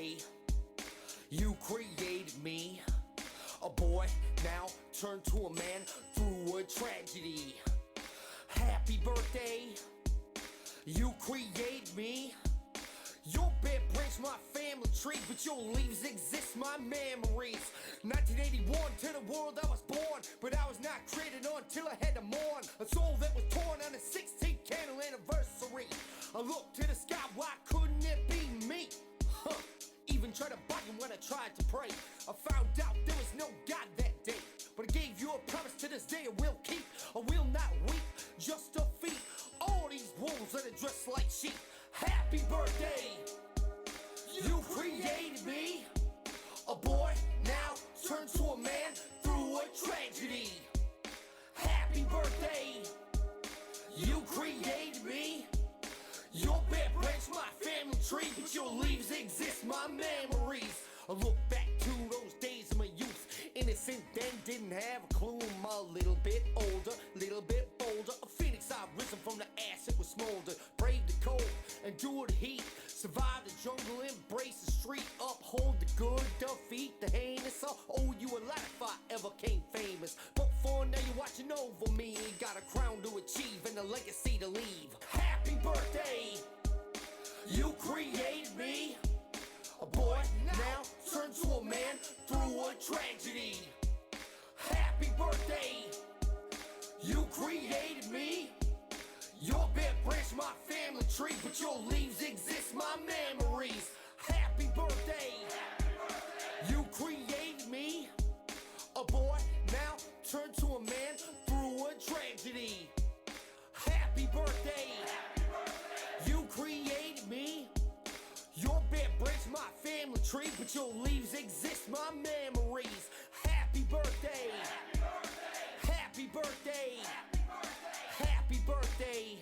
birthday. You created me, a boy now turned to a man through a tragedy. Happy birthday. You created me. Your bed breaks my family tree, but your leaves exist my memories. 1981 to the world I was born, but I was not created until I had to mourn a soul that was torn on the 16th candle anniversary. I looked to the sky, why couldn't it be me? Even tried to bargain when I tried to pray. I found out there was no God that day, but I gave you a promise to this day I will keep. I will not weep, just defeat all these wolves that are dressed like sheep. Happy birthday. You created me, a boy now turned to a man through a tragedy. Happy birthday. You created me. Your bed breaks my family tree, but your leaves exist my memories. I look back to those days of my youth, innocent then, didn't have a clue. I'm a little bit older, little bit bolder. A phoenix I've risen from the ash that was smoldered. Braved the cold, endured the heat, survived the jungle, embraced the street. Uphold the good, defeat the heinous. I owe you a life if I ever came famous. But for now you're watching over me, got a crown to achieve and a legacy to leave. Happy birthday. You created me, a boy now turned to a man through a tragedy. Happy birthday. You created me. Your bed breaks my family tree, but your leaves exist my memories. Happy birthday. You created me, a boy now turned to a man through a tragedy. Happy birthday. You created me. Your bed breaks my family tree, but your leaves exist my memories. Happy birthday. Happy birthday. Happy birthday.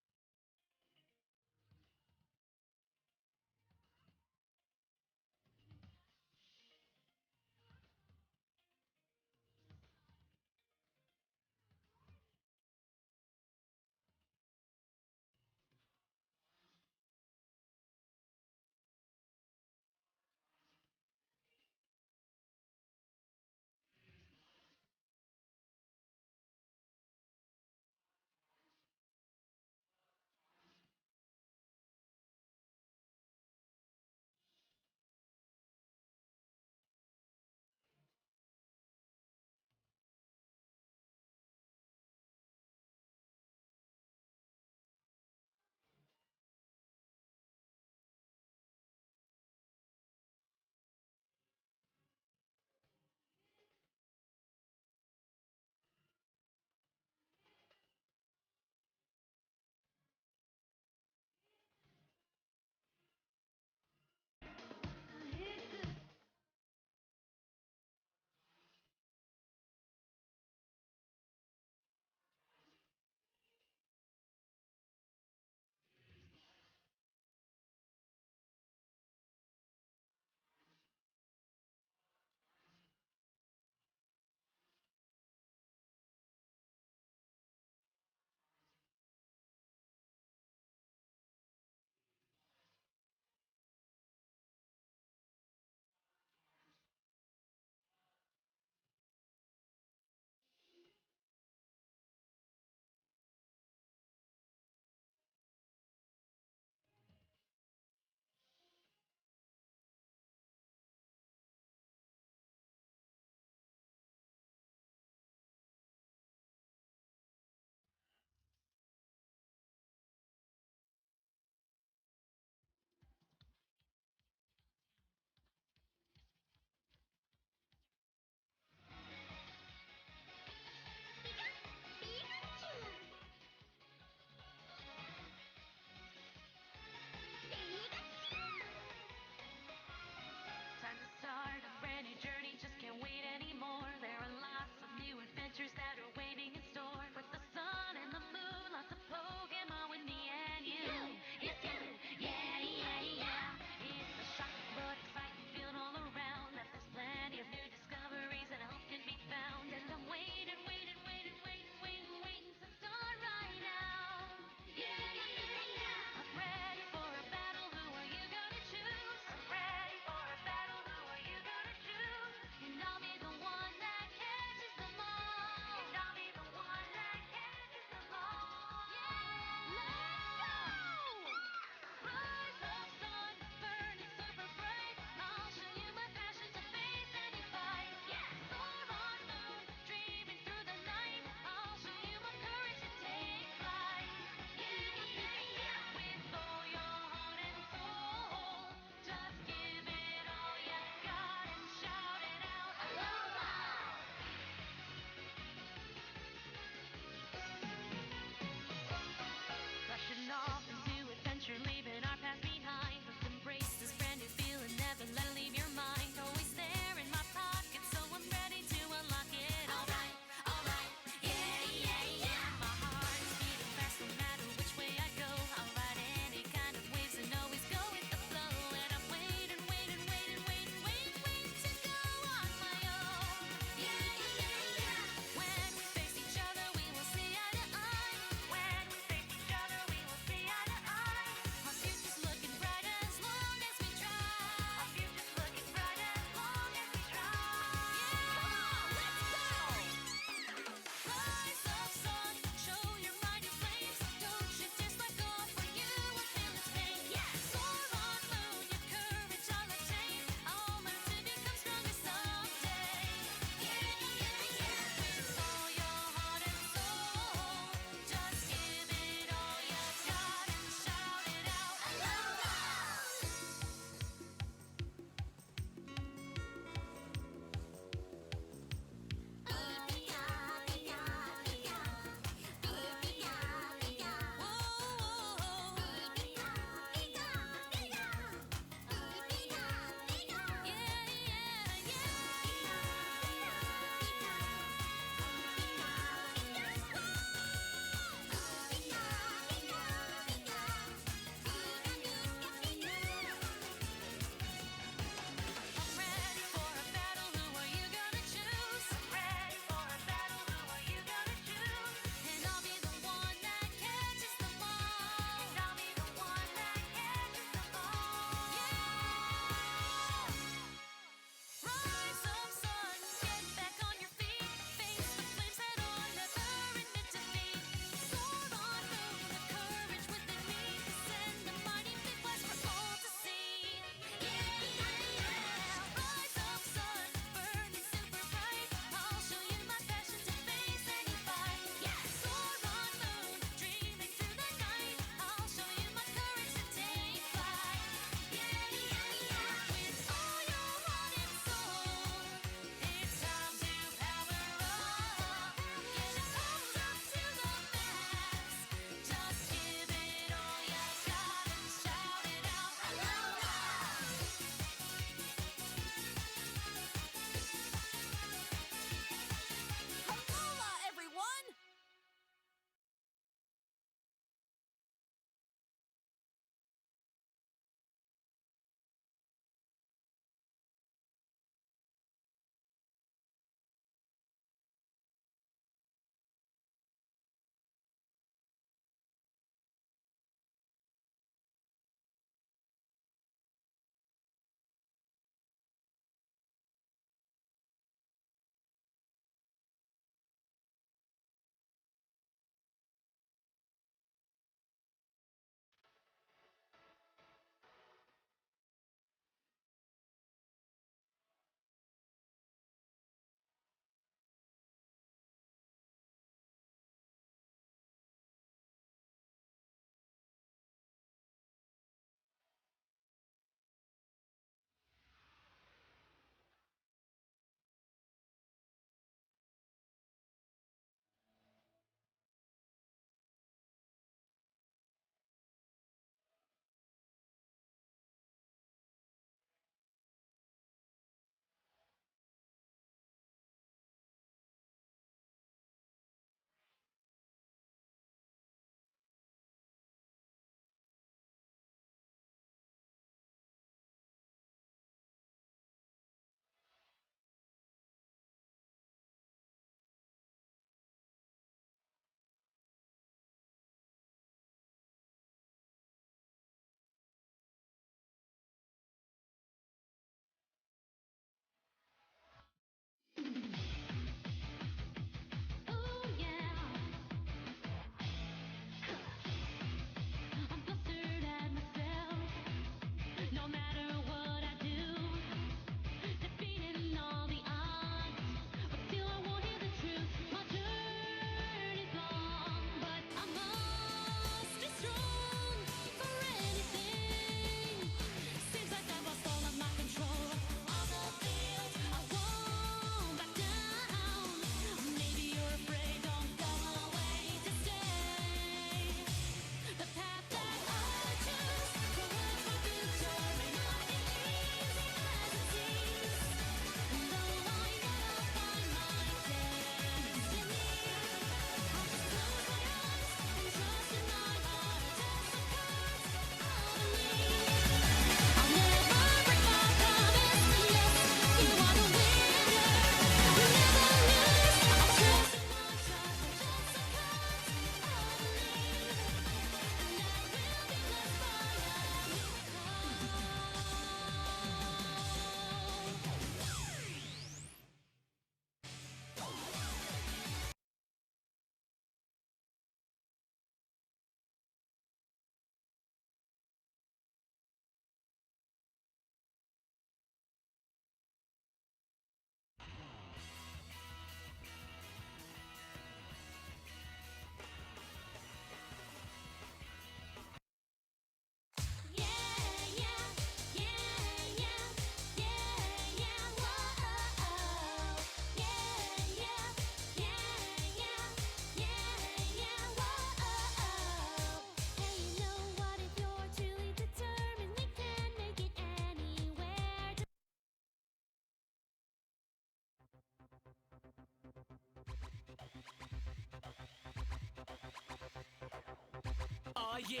yeah.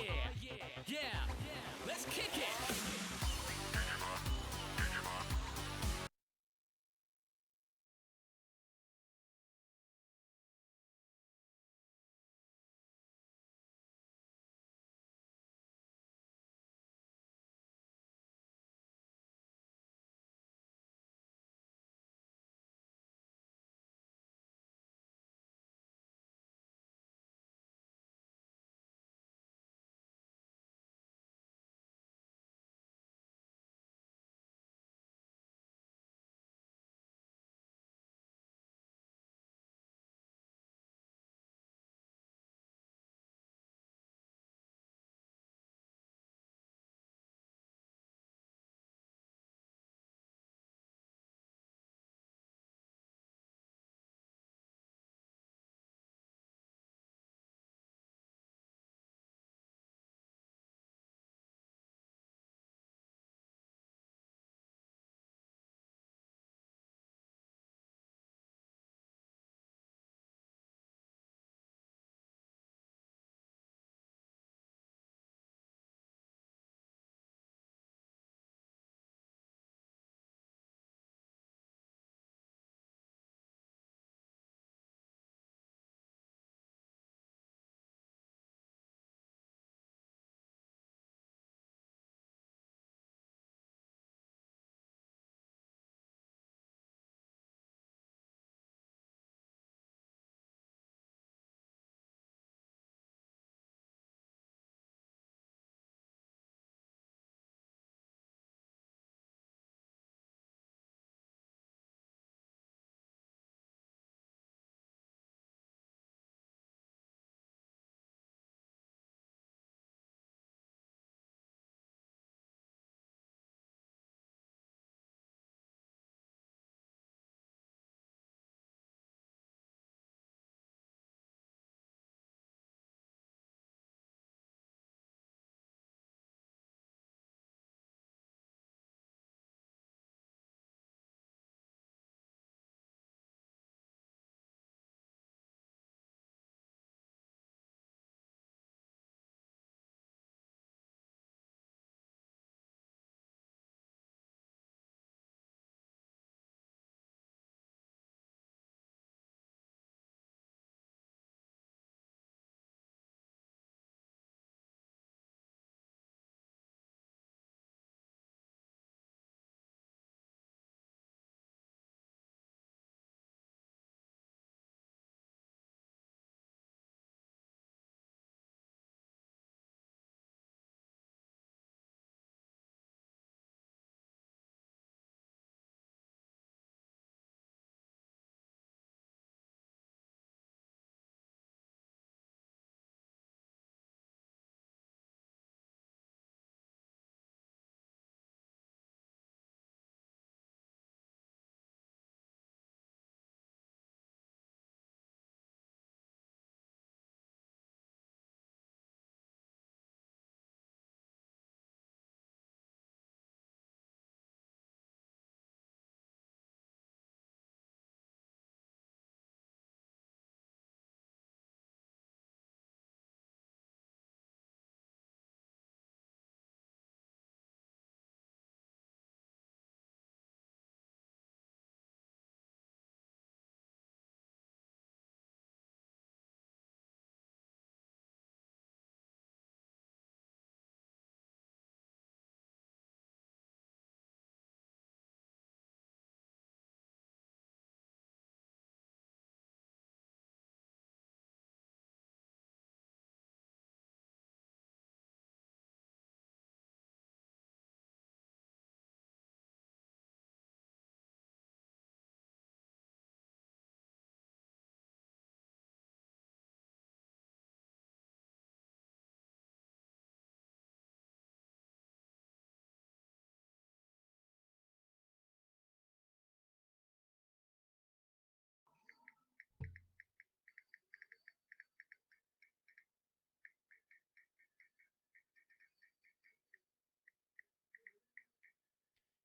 Yeah. Let's kick it.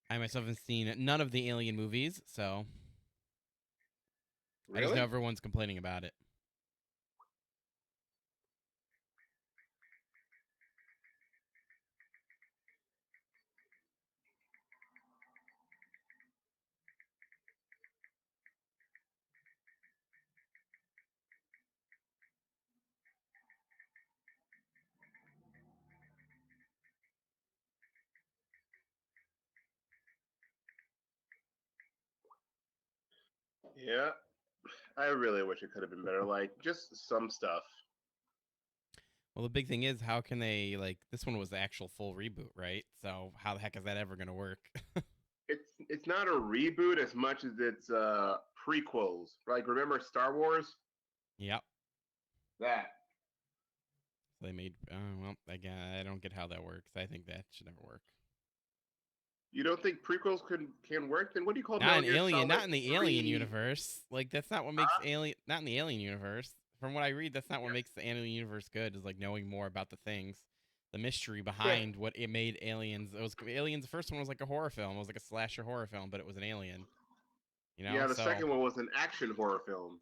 I myself have seen none of the Alien movies, so I just know Really? everyone's complaining about it. Yeah, I really wish it could have been better. Like just some stuff. Well, the big thing is, how can they, like, this one was the actual full reboot, right? So how the heck is that ever going to work? It's not a reboot as much as it's prequels. Like remember Star Wars? Yep. That. They made, well, again, I don't get how that works. I think that should never work. You don't think prequels can work? Then what do you call Not Metal in Gear Alien, Solid not in the 3? Alien universe. Like, that's not what makes Huh? Alien, not in the Alien universe. From what I read, that's not what makes the Alien universe good, is like knowing more about the things. The mystery Yeah. behind what it made Aliens. It was Aliens. The first one was like a horror film. It was like a slasher horror film, but it was an alien. You know, Yeah, the so second one was an action horror film.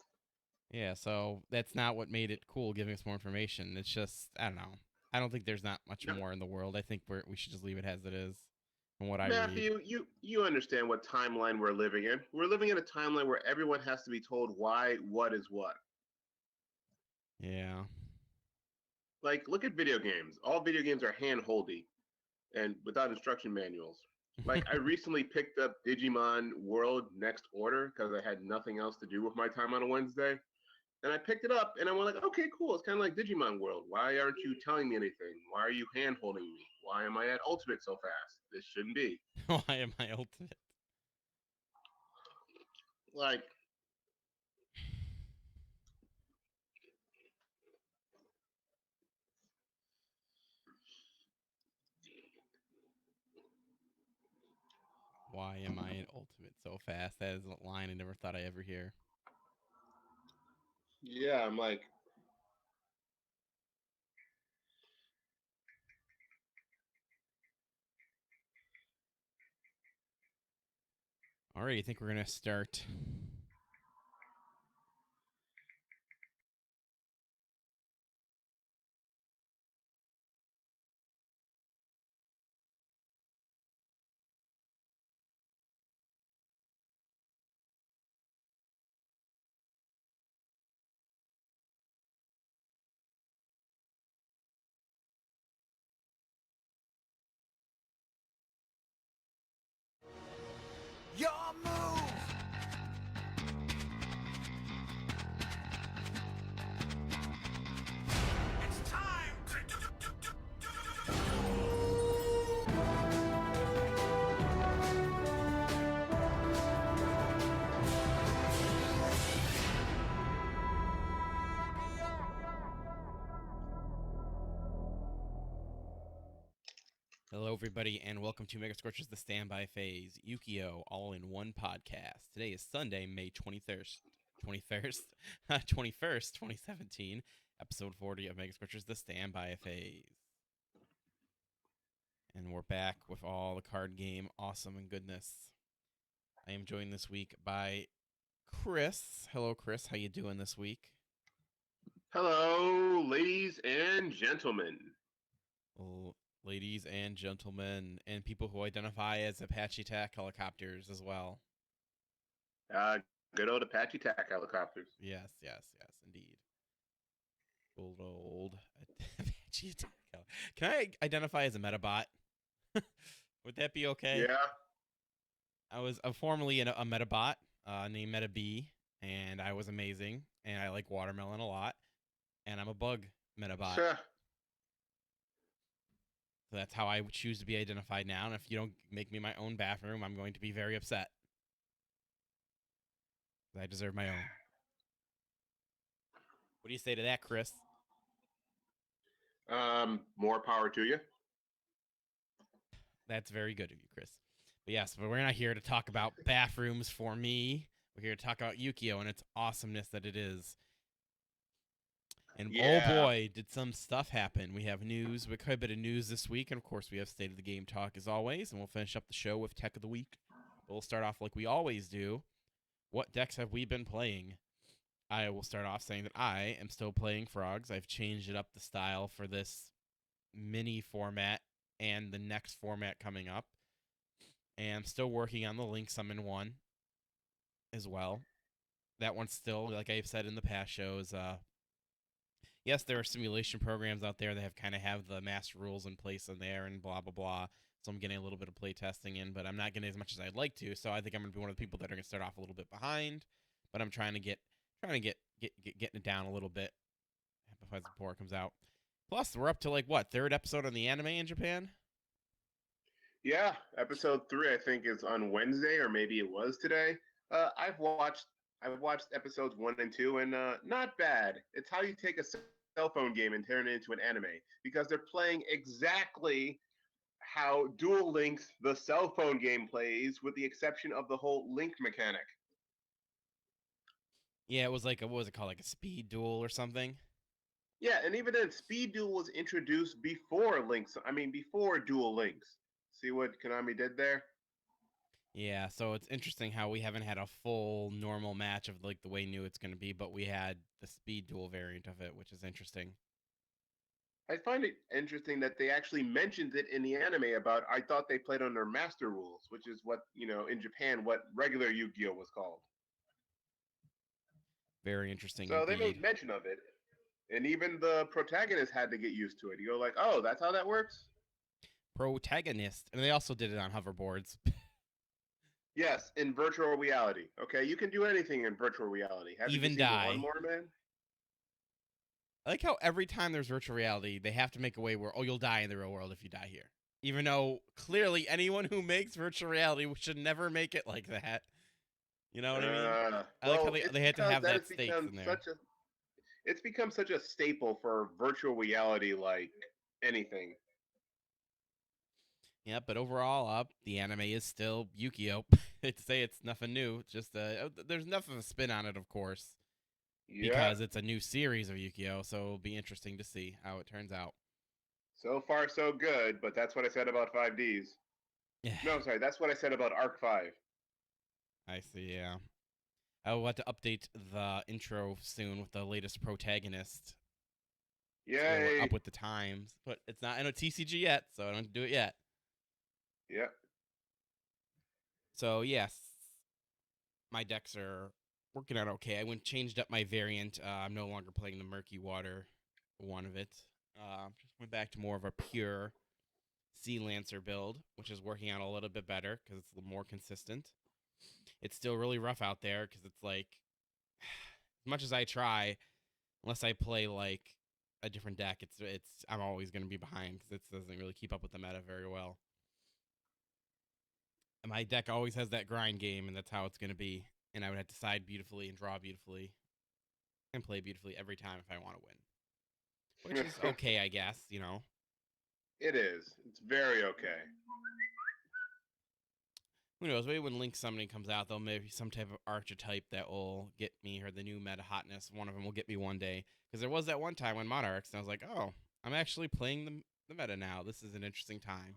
yeah, so that's not what made it cool. Giving us more information. It's just, I don't know. I don't think there's not much No. more in the world. I think we should just leave it as it is. From what I read. Matthew, you understand what timeline we're living in. We're living in a timeline where everyone has to be told why what is what. Yeah. Like, look at video games. All video games are hand-holdy and without instruction manuals. Like, I recently picked up Digimon World Next Order because I had nothing else to do with my time on a Wednesday. And I picked it up and I went like, okay, cool. It's kind of like Digimon World. Why aren't you telling me anything? Why are you hand-holding me? Why am I at Ultimate so fast? This shouldn't be. Why am I ultimate? Like, Why am I an ultimate so fast? That is a line I never thought I ever hear. yeah, I'm like, All right, I think we're gonna start. Your move. It's time. Hello, everybody, and welcome to Mega Scorchers: The Standby Phase, Yu-Gi-Oh! All in one podcast. Today is Sunday, May 21st, 2017, episode 40 of Mega Scorchers: The Standby Phase. And we're back with all the card game awesome and goodness. I am joined this week by Chris. Hello, Chris. How you doing this week? hello, ladies and gentlemen. Ladies and gentlemen, and people who identify as Apache TAC helicopters as well. Good old Apache TAC helicopters. Yes, indeed. Good old Apache TAC. Can I identify as a Metabot? Would that be okay? Yeah. I was formerly a Metabot named MetaB, and I was amazing, and I like watermelon a lot, and I'm a bug Metabot. Sure. So that's how I would choose to be identified now, and if you don't make me my own bathroom, I'm going to be very upset. I deserve my own. What do you say to that, Chris? More power to you. That's very good of you, Chris. But yes, but we're not here to talk about bathrooms for me. We're here to talk about Yu-Gi-Oh! And its awesomeness that it is. And Yeah. oh boy, did some stuff happen. We have news, we quite a bit of news this week, and of course we have State of the Game talk as always, and we'll finish up the show with Tech of the Week. But we'll start off like we always do. What decks have we been playing? I will start off saying that I am still playing Frogs. I've changed it up the style for this mini format and the next format coming up. And I'm still working on the Link Summon one as well. That one's still, like I've said in the past shows, yes, there are simulation programs out there that have the master rules in place in there and blah, blah, blah. So I'm getting a little bit of play testing in, but I'm not getting as much as I'd like to. So I think I'm going to be one of the people that are going to start off a little bit behind. but I'm trying to get getting it down a little bit before it comes out. Plus, we're up to like what, third episode on the anime in Japan? Yeah, episode 3 I think is on Wednesday, or maybe it was today. I've watched episodes 1 and 2, and not bad. It's how you take a cell phone game and turn it into an anime, because they're playing exactly how Duel Links, the cell phone game, plays, with the exception of the whole link mechanic. Yeah, it was like what was it called, like a speed duel or something? Yeah, and even then, Speed Duel was introduced before before Duel Links. See what Konami did there? Yeah, so it's interesting how we haven't had a full normal match of like the way new it's going to be, but we had the speed duel variant of it, which is interesting. I find it interesting that they actually mentioned it in the anime about I thought they played under Master Rules, which is what, in Japan, what regular Yu-Gi-Oh was called. Very interesting So they indeed. made mention of it, and even the protagonist had to get used to it. You go like, oh, that's how that works? Protagonist, and they also did it on hoverboards. Yes, in virtual reality. Okay, you can do anything in virtual reality. Have Even you seen die. One More Man? I like how every time there's virtual reality, they have to make a way where, oh, you'll die in the real world if you die here. Even though clearly anyone who makes virtual reality should never make it like that. You know what I mean? I like how they had to have that stakes in there. It's become such a staple for virtual reality, like anything. Yeah, but overall, the anime is still Yu-Gi-Oh. I'd say it's nothing new. Just there's enough of a spin on it, of course, because it's a new series of Yu-Gi-Oh. So it'll be interesting to see how it turns out. So far, so good. But that's what I said about 5Ds. Yeah. No, sorry, that's what I said about Arc 5. I see. Yeah. I'll have to update the intro soon with the latest protagonist. Yay! So we're up with the times, but it's not in a TCG yet, so I don't do it yet. Yep. So yes, my decks are working out okay. I changed up my variant. I'm no longer playing the Murky Water one of it. Just went back to more of a pure Sea Lancer build, which is working out a little bit better because it's a little more consistent. It's still really rough out there because it's like, as much as I try, unless I play like a different deck, I'm always going to be behind because it doesn't really keep up with the meta very well. And my deck always has that grind game, and that's how it's going to be. And I would have to side beautifully and draw beautifully and play beautifully every time if I want to win. Which is okay, I guess, It is. It's very okay. Who knows? Maybe when Link Summoning comes out, though, maybe some type of archetype that will get me, or the new meta hotness, one of them will get me one day. Because there was that one time when Monarchs, and I was like, oh, I'm actually playing the meta now. This is an interesting time.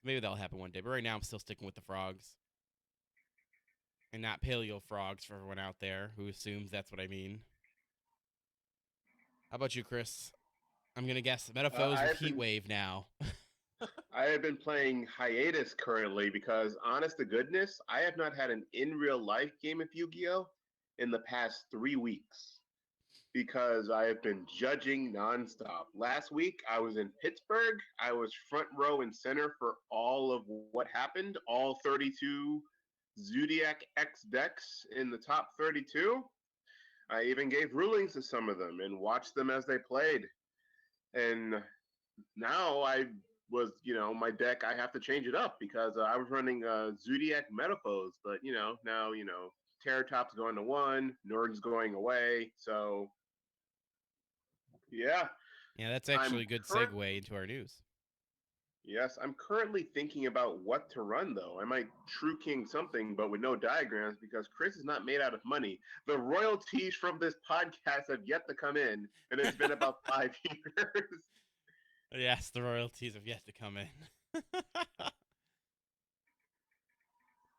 Maybe that'll happen one day. But right now, I'm still sticking with the frogs. And not paleo frogs for everyone out there who assumes that's what I mean. How about you, Chris? I'm going to guess Metaphors with Heatwave now. I have been playing Hiatus currently because, honest to goodness, I have not had an in-real-life game of Yu-Gi-Oh! In the past 3 weeks because I have been judging nonstop. Last week, I was in Pittsburgh. I was front row and center for all of what happened, all 32 Zodiac X decks in the top 32. I even gave rulings to some of them and watched them as they played. And now my deck, I have to change it up because I was running Zodiac Metaphors, but, now, Terror Top's going to 1, Nord's going away, so, yeah. Yeah, that's actually a good segue into our news. Yes, I'm currently thinking about what to run, though. I might True King something, but with no diagrams, because Chris is not made out of money. The royalties from this podcast have yet to come in, and it's been about 5 years. Yes, the royalties have yet to come in.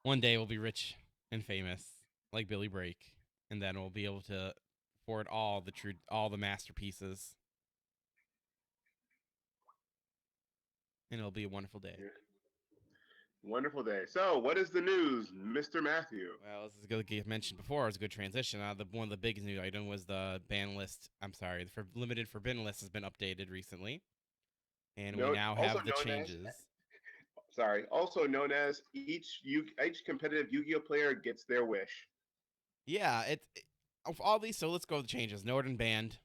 One day we'll be rich and famous, like Billy Brake, and then we'll be able to afford all the masterpieces. And it'll be a wonderful day. Yeah. Wonderful day. So, what is the news, Mr. Matthew? Well, as I mentioned before, it was a good transition. One of the biggest news items was the ban list. The limited forbidden list has been updated recently. And we now have the changes. Sorry, also known as each competitive Yu-Gi-Oh player gets their wish. Yeah, of all these. So let's go with the changes. Norden banned,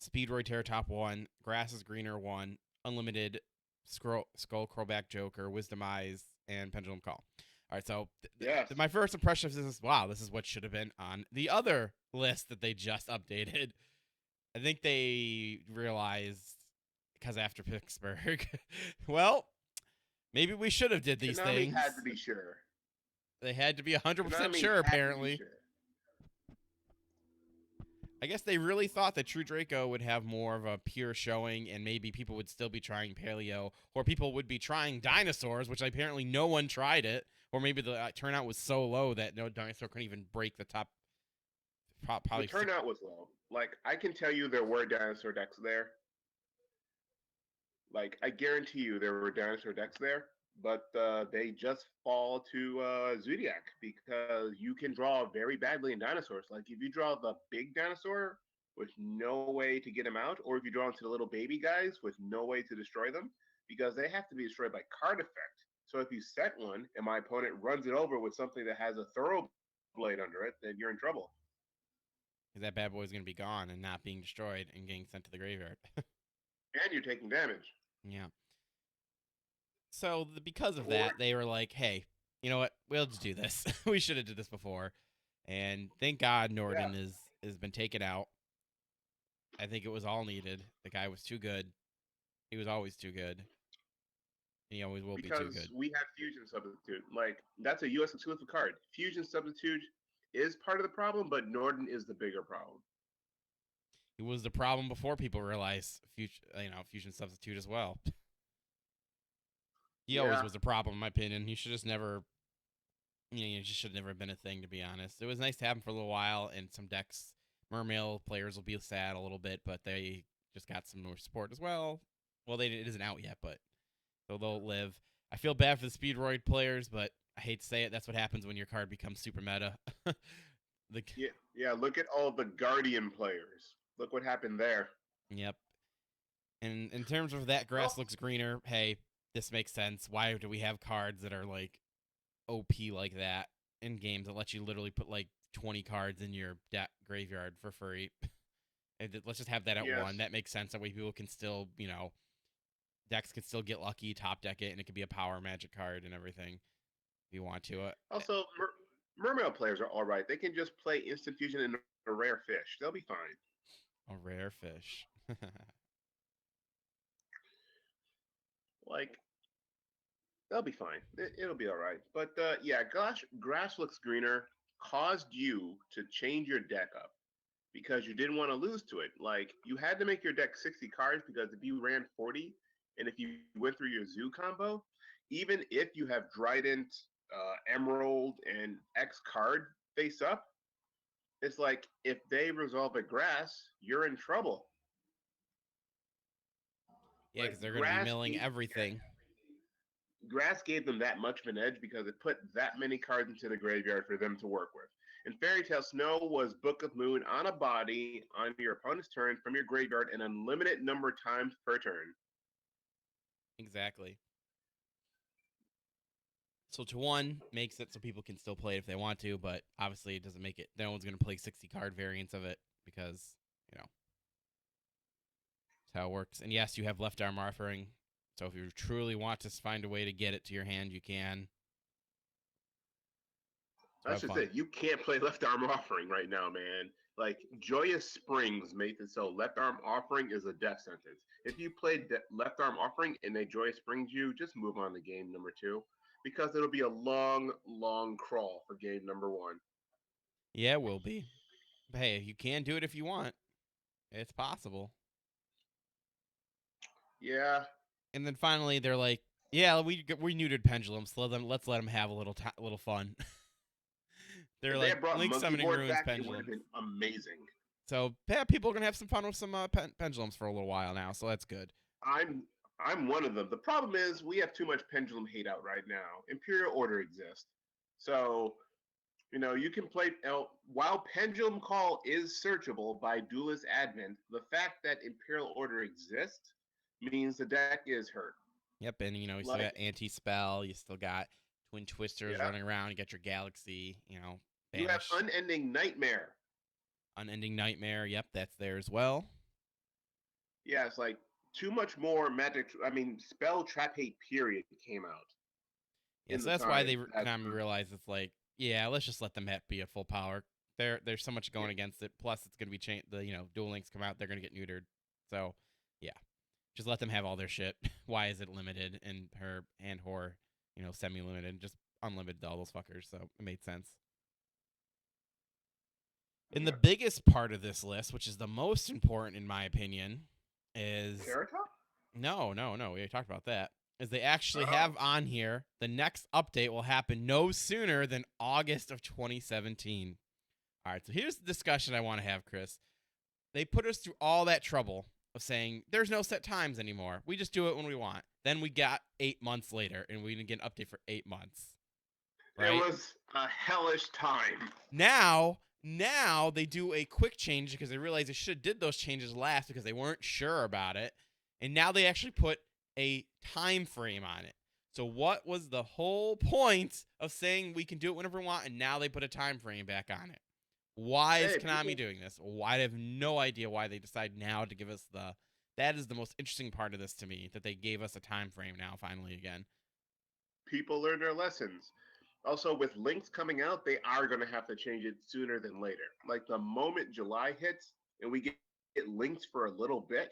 Speedroid Terratop 1, Grass is Greener 1, Unlimited, Skull Crowback Joker, Wisdom Eyes, and Pendulum Call. All right, so Yes. my first impression of this is, wow, this is what should have been on the other list that they just updated. I think they realized, because after Pittsburgh, well, maybe we should have did these Konami things. had to be sure. They had to be 100% Konami sure, had to be apparently. sure. I guess they really thought that True Draco would have more of a pure showing, and maybe people would still be trying Paleo, or people would be trying dinosaurs, which apparently no one tried it, or maybe the turnout was so low that no dinosaur couldn't even break the top. Probably The turnout was low. Like, I can tell you there were dinosaur decks there. Like, I guarantee you there were dinosaur decks there, but they just fall to Zodiac because you can draw very badly in dinosaurs. Like, if you draw the big dinosaur with no way to get him out, or if you draw into the little baby guys with no way to destroy them, because they have to be destroyed by card effect. So if you set one and my opponent runs it over with something that has a thorough blade under it, then you're in trouble. because that bad boy is going to be gone and not being destroyed and getting sent to the graveyard. And you're taking damage. Yeah. So because of that, they were like, "Hey, you know what? We'll just do this. We should have did this before." And thank God Norden has been taken out. I think it was all needed. The guy was too good. He was always too good. And he always will be too good. Because we have Fusion Substitute. Like, that's a US exclusive card. Fusion Substitute is part of the problem, but Norden is the bigger problem. It was the problem before people realized Fusion Substitute as well. He always was a problem, in my opinion. He should just never, he just should never have been a thing, to be honest. It was nice to have him for a little while, and some decks, Mermail players will be sad a little bit, but they just got some more support as well. Well, it isn't out yet, but so they'll live. I feel bad for the Speedroid players, but I hate to say it, that's what happens when your card becomes super meta. Yeah, look at all the Guardian players. Look what happened there. Yep. And in terms of that grass looks greener, hey, this makes sense. Why do we have cards that are like OP like that in games that let you literally put like 20 cards in your graveyard for free? Let's just have that at one. That makes sense. That way people can still, decks can still get lucky, top deck it, and it could be a power magic card and everything if you want to. Also, Mermail players are all right. They can just play Instant Fusion and a rare fish. They'll be fine. A rare fish. Like, they'll be fine. It'll be all right. But yeah, grass looks greener caused you to change your deck up because you didn't want to lose to it. Like, you had to make your deck 60 cards because if you ran 40 and if you went through your zoo combo, even if you have Trident, Emerald, and X card face up, it's like if they resolve a grass, you're in trouble. Yeah, because they're going to be milling everything. Grass gave them that much of an edge because it put that many cards into the graveyard for them to work with. And Fairy Tale Snow was Book of Moon on a body on your opponent's turn from your graveyard an unlimited number of times per turn. Exactly. So to one, makes it so people can still play it if they want to, but obviously it doesn't make it. No one's going to play 60 card variants of it because, that's how it works. And yes, you have left arm offering. So if you truly want to find a way to get it to your hand, you can. That's just it. You can't play left arm offering right now, man. Like, Joyous Springs made it so left arm offering is a death sentence. If you played left arm offering and they Joyous Springs you, just move on to game number 2 because it'll be a long, long crawl for game number 1. Yeah, it will be. But hey, you can do it if you want. It's possible. Yeah. And then finally, they're like, "Yeah, we neutered pendulums. So let's let them have a little fun." They're if like, "Link Summoning Ruins back, pendulum." It would have been amazing. So yeah, people are gonna have some fun with some pendulums for a little while now. So that's good. I'm one of them. The problem is we have too much pendulum hate out right now. Imperial Order exists, so you can play. While Pendulum Call is searchable by Duelist Advent, the fact that Imperial Order exists means the deck is hurt. Yep, and you still Like, got anti-spell, you still got twin twisters yeah, running around, you got your galaxy, you have banish, unending nightmare. unending nightmare. Yep, that's there as well. Yeah, it's like too much more magic. I mean, spell trap hate period came out Yeah, in so the that's why time that Konami realized it's like, yeah, let's just let them be at full power. There's so much yeah, going against it. Plus, it's gonna be changed. The Duel Links come out, they're gonna get neutered. So, yeah, just let them have all their shit. Why is it limited and her and horror, semi-limited, just unlimited to all those fuckers? So it made sense. And the yeah. biggest part of this list, which is the most important in my opinion, is Carrot Top? no. We already talked about that. Is they actually Oh, have on here the next update will happen no sooner than August of 2017. All right, so here's the discussion I want to have, Chris. They put us through all that trouble of saying there's no set times anymore. We just do it when we want. Then we got 8 months later, and we didn't get an update for 8 months. Right? it was a hellish time. Now they do a quick change because they realize they should have did those changes last because they weren't sure about it, and now they actually put a time frame on it. So what was the whole point of saying we can do it whenever we want, and now they put a time frame back on it? Why is Hey, Konami people, doing this? I have no idea why they decide now to give us the. That is the most interesting part of this to me, that they gave us a time frame now finally again. people learn their lessons. Also, with links coming out, they are going to have to change it sooner than later. Like the moment July hits and we get links for a little bit,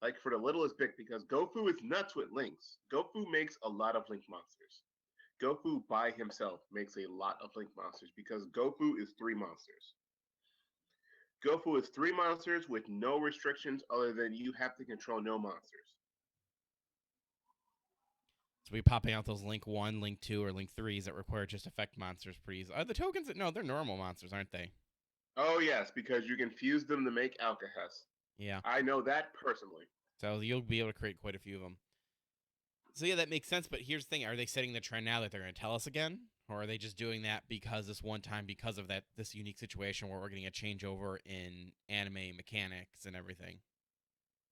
like for the littlest bit, because Gofu is nuts with links. Gofu makes a lot of link monsters. Gofu by himself makes a lot of link monsters because Gofu is 3 monsters. Gofu is 3 monsters with no restrictions other than you have to control no monsters. So we popping out those Link 1, Link 2, or Link 3s that require just effect monsters pretty easy. Are the tokens that no, they're normal monsters, aren't they? Oh yes, because you can fuse them to make Alcahest. Yeah. I know that personally. So you'll be able to create quite a few of them. So yeah, that makes sense. But here's the thing: are they setting the trend now that they're going to tell us again, or are they just doing that because this one time, because of this unique situation where we're getting a changeover in anime mechanics and everything?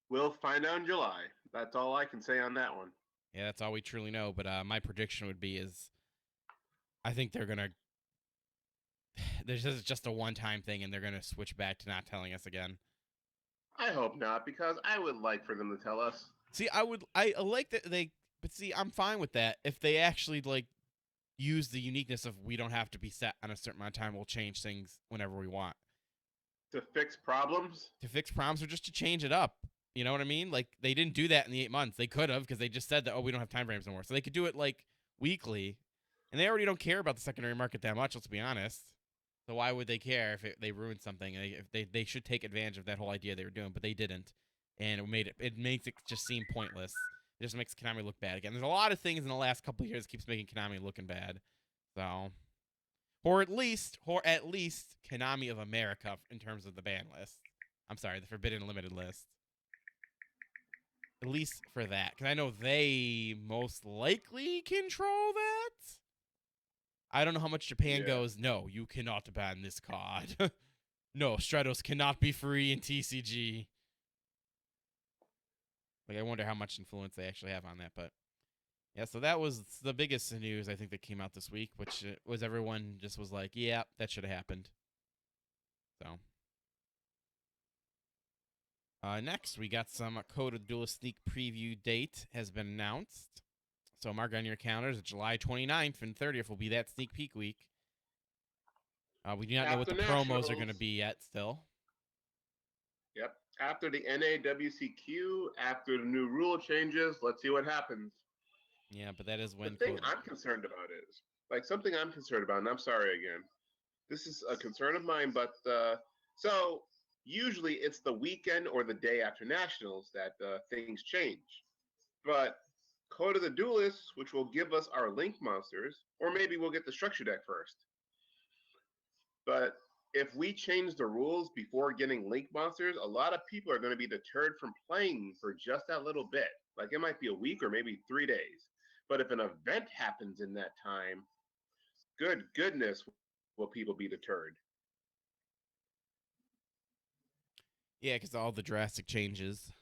We'll find out in July. That's all I can say on that one. Yeah, that's all we truly know. But my prediction would be is I think they're gonna. This is just a one-time thing, and they're gonna switch back to not telling us again. I hope not, because I would like for them to tell us. See, I like that but see, I'm fine with that if they actually use the uniqueness of we don't have to be set on a certain amount of time. We'll change things whenever we want To fix problems? to fix problems or just to change it up. You know what I mean? Like they didn't do that in the 8 months. They could have because they just said that we don't have time frames anymore. So they could do it weekly, and they already don't care about the secondary market that much. Let's be honest. So why would they care if they ruined something? If they should take advantage of that whole idea they were doing, but they didn't, and it makes it just seem pointless. It just makes Konami look bad again. There's a lot of things in the last couple of years that keeps making Konami looking bad. So, or at least Konami of America in terms of the ban list. I'm sorry, the Forbidden Limited list. At least for that, because I know they most likely control that. I don't know how much Japan goes, no, you cannot ban this card. No, Stratos cannot be free in TCG. I wonder how much influence they actually have on that. But yeah, so that was the biggest news I think that came out this week, which was everyone just was like, yeah, that should have happened. So next, we got some Code of Duelist sneak preview date has been announced. So mark on your calendars, July 29th and 30th will be that sneak peek week. We do not know what the promos are going to be yet still. Yep. After the NAWCQ, after the new rule changes, let's see what happens. Yeah, but that is when... The thing I'm concerned about is, something I'm concerned about, and I'm sorry again. This is a concern of mine, but so usually it's the weekend or the day after Nationals that things change. But Code of the Duelists, which will give us our Link monsters, or maybe we'll get the structure deck first. But if we change the rules before getting Link monsters, a lot of people are going to be deterred from playing for just that little bit. It might be a week or maybe 3 days. But if an event happens in that time, good goodness, will people be deterred? Yeah, because all the drastic changes.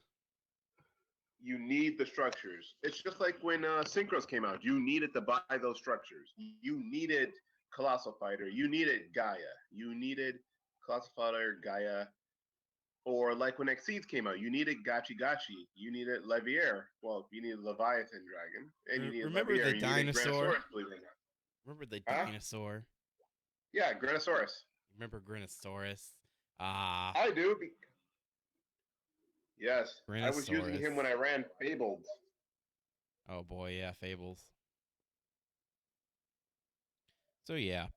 you need the structures. It's just like when Synchros came out. You needed to buy those structures. You needed Colossal Fighter. You needed Gaia. You needed Colossal Fighter, Gaia. Or like when Exceeds came out, you needed Gachi Gachi. You needed Levier. Well, you needed Leviathan Dragon. And you needed Remember Levier. the And you needed dinosaur? Granosaurus, believe it or not. Remember the Huh? dinosaur? Yeah, Granosaurus. Remember Granosaurus? Ah, I do. Yes. I was using Granosaurus. him when I ran Fabled. Oh boy, yeah, Fables. So yeah.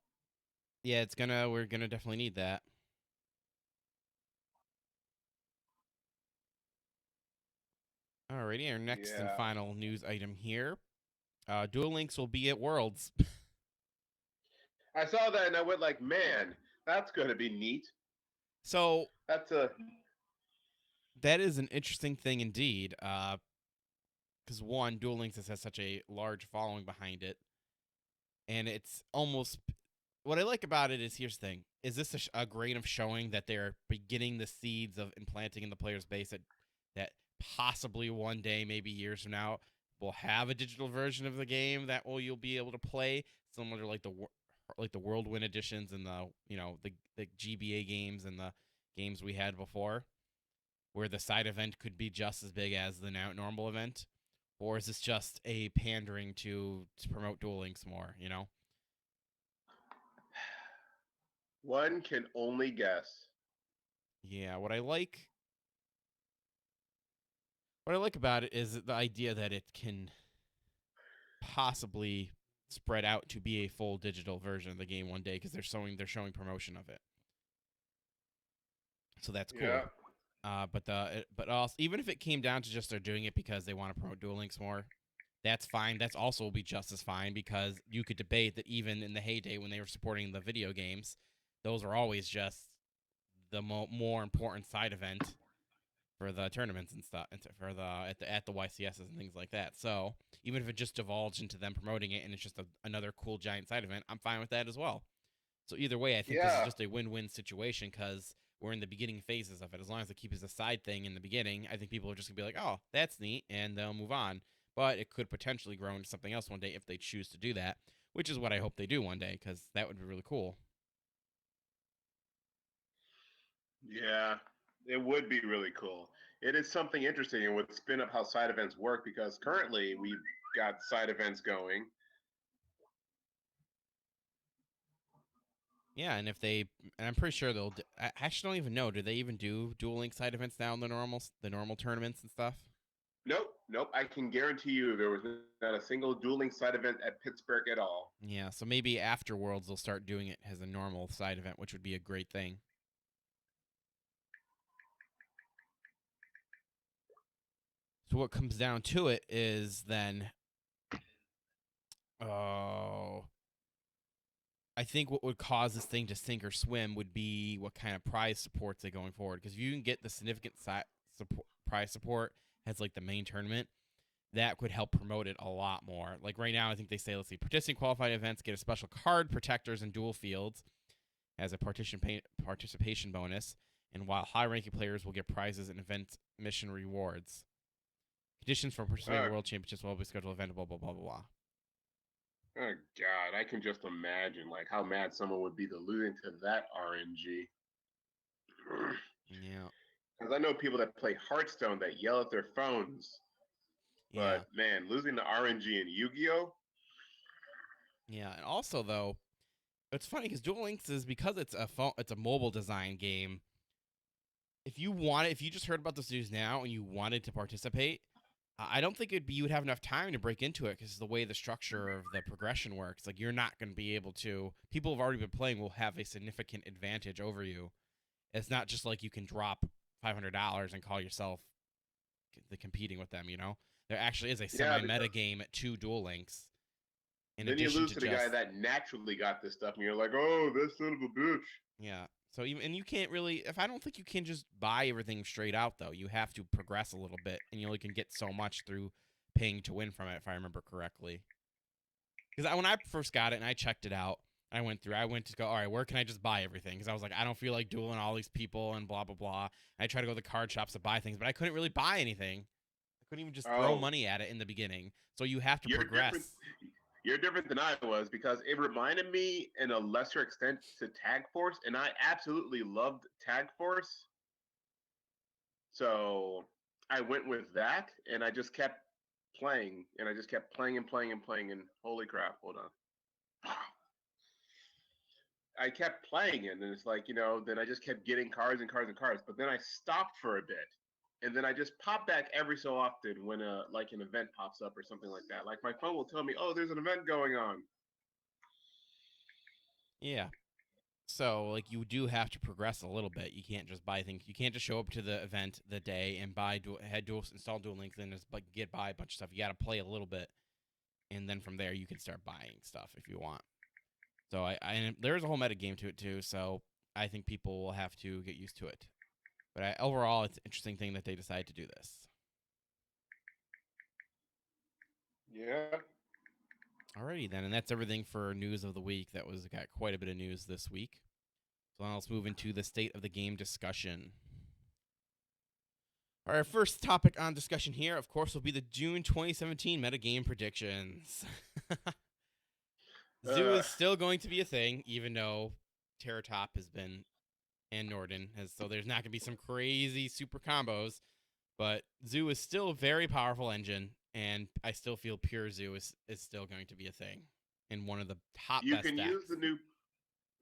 Yeah, we're gonna definitely need that. Alrighty, our next and Yeah. final news item here. Duel Links will be at Worlds. I saw that and I went like, man, that's going to be neat. So That's that is an interesting thing indeed. Because one, Duel Links has such a large following behind it, and it's almost what I like about it is here's the thing: is this a grain of showing that they're beginning the seeds of implanting in the player's base that possibly one day, maybe years from now, will have a digital version of the game that you'll be able to play, similar to like the Whirlwind editions and the GBA games and the games we had before, where the side event could be just as big as the normal event, or is this just a pandering to promote Duel Links more? one can only guess. Yeah, what I like about it is the idea that it can possibly spread out to be a full digital version of the game one day because they're showing promotion of it. So that's cool. Yeah. But also, even if it came down to just they're doing it because they want to promote Duel Links more, that's fine. That's also will be just as fine because you could debate that even in the heyday when they were supporting the video games, those are always just the more important side event for the tournaments and stuff, and for at the YCSs and things like that. So even if it just divulged into them promoting it and it's just another cool giant side event, I'm fine with that as well. So either way, I think this is just a win-win situation because we're in the beginning phases of it. As long as it keeps it a side thing in the beginning, I think people are just gonna be like, "Oh, that's neat," and they'll move on. But it could potentially grow into something else one day if they choose to do that, which is what I hope they do one day because that would be really cool. Yeah, it would be really cool. It is something interesting and would spin up how side events work because currently we've got side events going. Yeah, and I'm pretty sure I actually don't even know. Do they even do Duel Link side events now in the normal tournaments and stuff? Nope. I can guarantee you there was not a single Duel Links side event at Pittsburgh at all. Yeah, so maybe after Worlds they'll start doing it as a normal side event, which would be a great thing. So what comes down to it is then, I think what would cause this thing to sink or swim would be what kind of prize supports they going forward. Because if you can get the significant prize support as like the main tournament, that could help promote it a lot more. Like right now, I think they say, let's see, participating qualified events get a special card, protectors, and dual fields as a participation bonus. And while high-ranking players will get prizes and event mission rewards. Conditions for participating in World Championships will be scheduled event, blah, blah, blah, blah, blah. Oh, God, I can just imagine, like, how mad someone would be to lose into that RNG. Yeah. Because I know people that play Hearthstone that yell at their phones. Yeah. But, man, losing the RNG in Yu-Gi-Oh! Yeah, and also, though, it's funny because Duel Links is because it's a mobile design game. If you just heard about this news now and you wanted to participate, I don't think you would have enough time to break into it because the way the structure of the progression works, like you're not going to be able to. People who've already been playing will have a significant advantage over you. It's not just like you can drop $500 and call yourself competing with them. There actually is a semi-meta game to Duel Links. Then you lose to the guy that naturally got this stuff, and you're like, "Oh, that son of a bitch." Yeah. So you can't really. I don't think you can just buy everything straight out though. You have to progress a little bit, and you only can get so much through paying to win from it, if I remember correctly. Because when I first got it and I checked it out, I went to go, all right, where can I just buy everything? Because I was like, I don't feel like dueling all these people and blah blah blah. And I tried to go to the card shops to buy things, but I couldn't really buy anything. I couldn't even just throw Oh, money at it in the beginning. So you have to you're progress. different. You're different than I was because it reminded me in a lesser extent to Tag Force, and I absolutely loved Tag Force. So I went with that, and I just kept playing, and I just kept playing and playing and playing, and holy crap, hold on. I kept playing it, and it's like, then I just kept getting cards and cards and cards. But then I stopped for a bit, and then I just pop back every so often when like an event pops up or something like that. Like my phone will tell me, "Oh, there's an event going on." Yeah. So like you do have to progress a little bit. You can't just buy things. You can't just show up to the event the day and buy install Duel Links and just like get by a bunch of stuff. You got to play a little bit, and then from there you can start buying stuff if you want. So and there's a whole meta game to it too. So I think people will have to get used to it. But overall, it's an interesting thing that they decided to do this. Yeah. Alrighty then, and that's everything for news of the week. Got quite a bit of news this week. So now let's move into the state of the game discussion. Our first topic on discussion here, of course, will be the June 2017 metagame predictions. Zoo is still going to be a thing, even though Terratop has been, and Norden has, so there's not going to be some crazy super combos. But Zoo is still a very powerful engine, and I still feel pure Zoo is still going to be a thing, and one of the top You best can decks. use the new.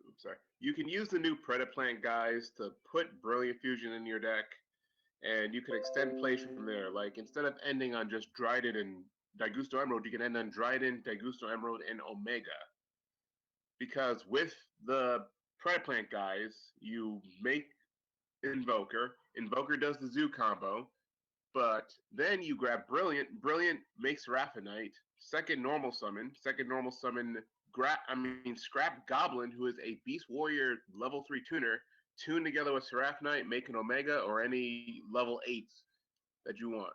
Oops, sorry. You can use the new Predaplant guys to put Brilliant Fusion in your deck, and you can extend plays from there. Like instead of ending on just Dryden and Daigusto Emerald, you can end on Dryden, Daigusto Emerald, and Omega. Because with the Predaplant guys, you make Invoker. Invoker does the Zoo combo, but then you grab Brilliant. Brilliant makes Raffinite. Second normal summon. Scrap Goblin, who is a Beast Warrior level 3 tuner, tune together with Seraphonite, make an Omega or any level 8s that you want.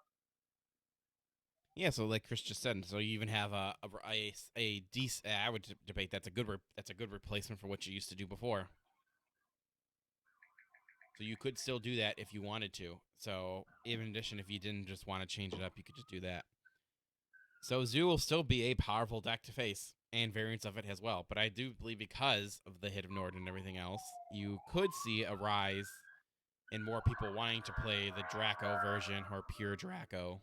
Yeah, so like Chris just said, so you even have a decent. I would debate that's a good replacement for what you used to do before. So you could still do that if you wanted to. So even in addition, if you didn't just want to change it up, you could just do that. So Zoo will still be a powerful deck to face, and variants of it as well. But I do believe because of the hit of Nord and everything else, you could see a rise in more people wanting to play the Draco version or pure Draco.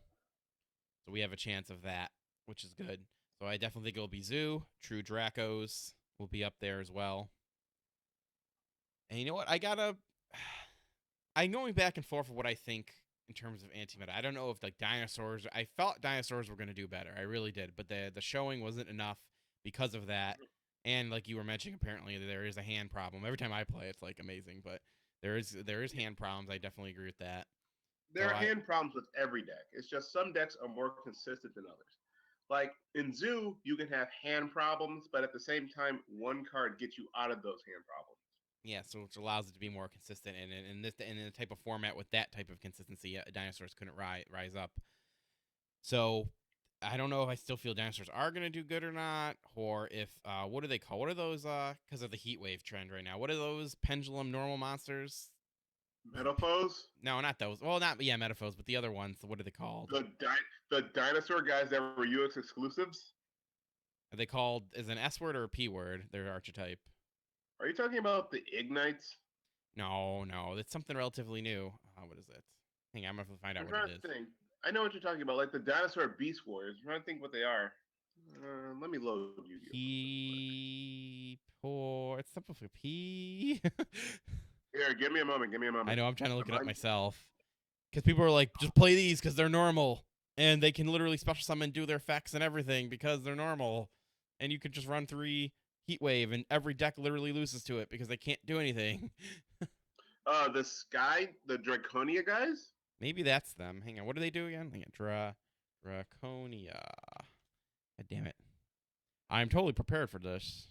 So we have a chance of that, which is good. So I definitely think it will be Zoo. True Dracos will be up there as well. And you know what? I'm going back and forth with what I think in terms of anti-meta. I don't know if like dinosaurs. I felt dinosaurs were going to do better. I really did, but the showing wasn't enough because of that. And like you were mentioning, apparently there is a hand problem. Every time I play, it's like amazing, but there is hand problems. I definitely agree with that. There are hand problems with every deck. It's just some decks are more consistent than others. Like in Zoo, you can have hand problems, but at the same time, one card gets you out of those hand problems. Yeah, so which allows it to be more consistent, and in the type of format with that type of consistency, dinosaurs couldn't rise up. So I don't know if I still feel dinosaurs are going to do good or not, or if what do they call? What are those? Because of the heat wave trend right now, what are those pendulum normal monsters? Metaphos? No, not those. Well, not Metaphos, but the other ones. What are they called? The dinosaur guys that were UX exclusives? Are they called as an S word or a P word? Their archetype. Are you talking about the Ignites? No, it's something relatively new. What is it? Hang on, I'm gonna find out what it is. Think. I know what you're talking about, like the dinosaur beast warriors. I'm trying to think what they are. Let me load you. It's something for P. Here, give me a moment. I know, I'm trying to look it up myself. Because people are like, just play these because they're normal. And they can literally special summon, do their effects and everything because they're normal. And you could just run 3 Heat Wave and every deck literally loses to it because they can't do anything. The Draconia guys? Maybe that's them. Hang on, what do they do again? Hang on, Draconia. God damn it. I'm totally prepared for this.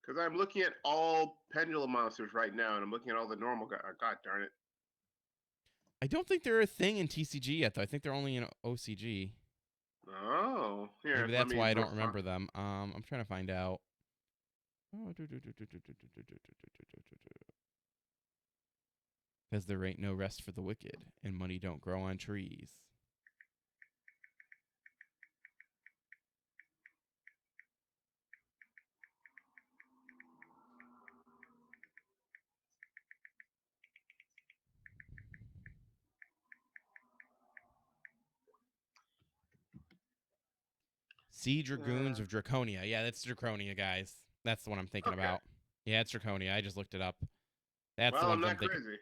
Because I'm looking at all pendulum monsters right now, and I'm looking at all the normal guys. God darn it. I don't think they're a thing in TCG yet, though. I think they're only in OCG. Oh, here. Maybe that's why I don't remember them. I'm trying to find out. Because there ain't no rest for the wicked, and money don't grow on trees. Sea Dragoons of Draconia. Yeah, that's Draconia, guys. That's the one I'm thinking Okay. about. Yeah, it's Draconia. I just looked it up. That's the Well, I'm one I'm not thinking. crazy.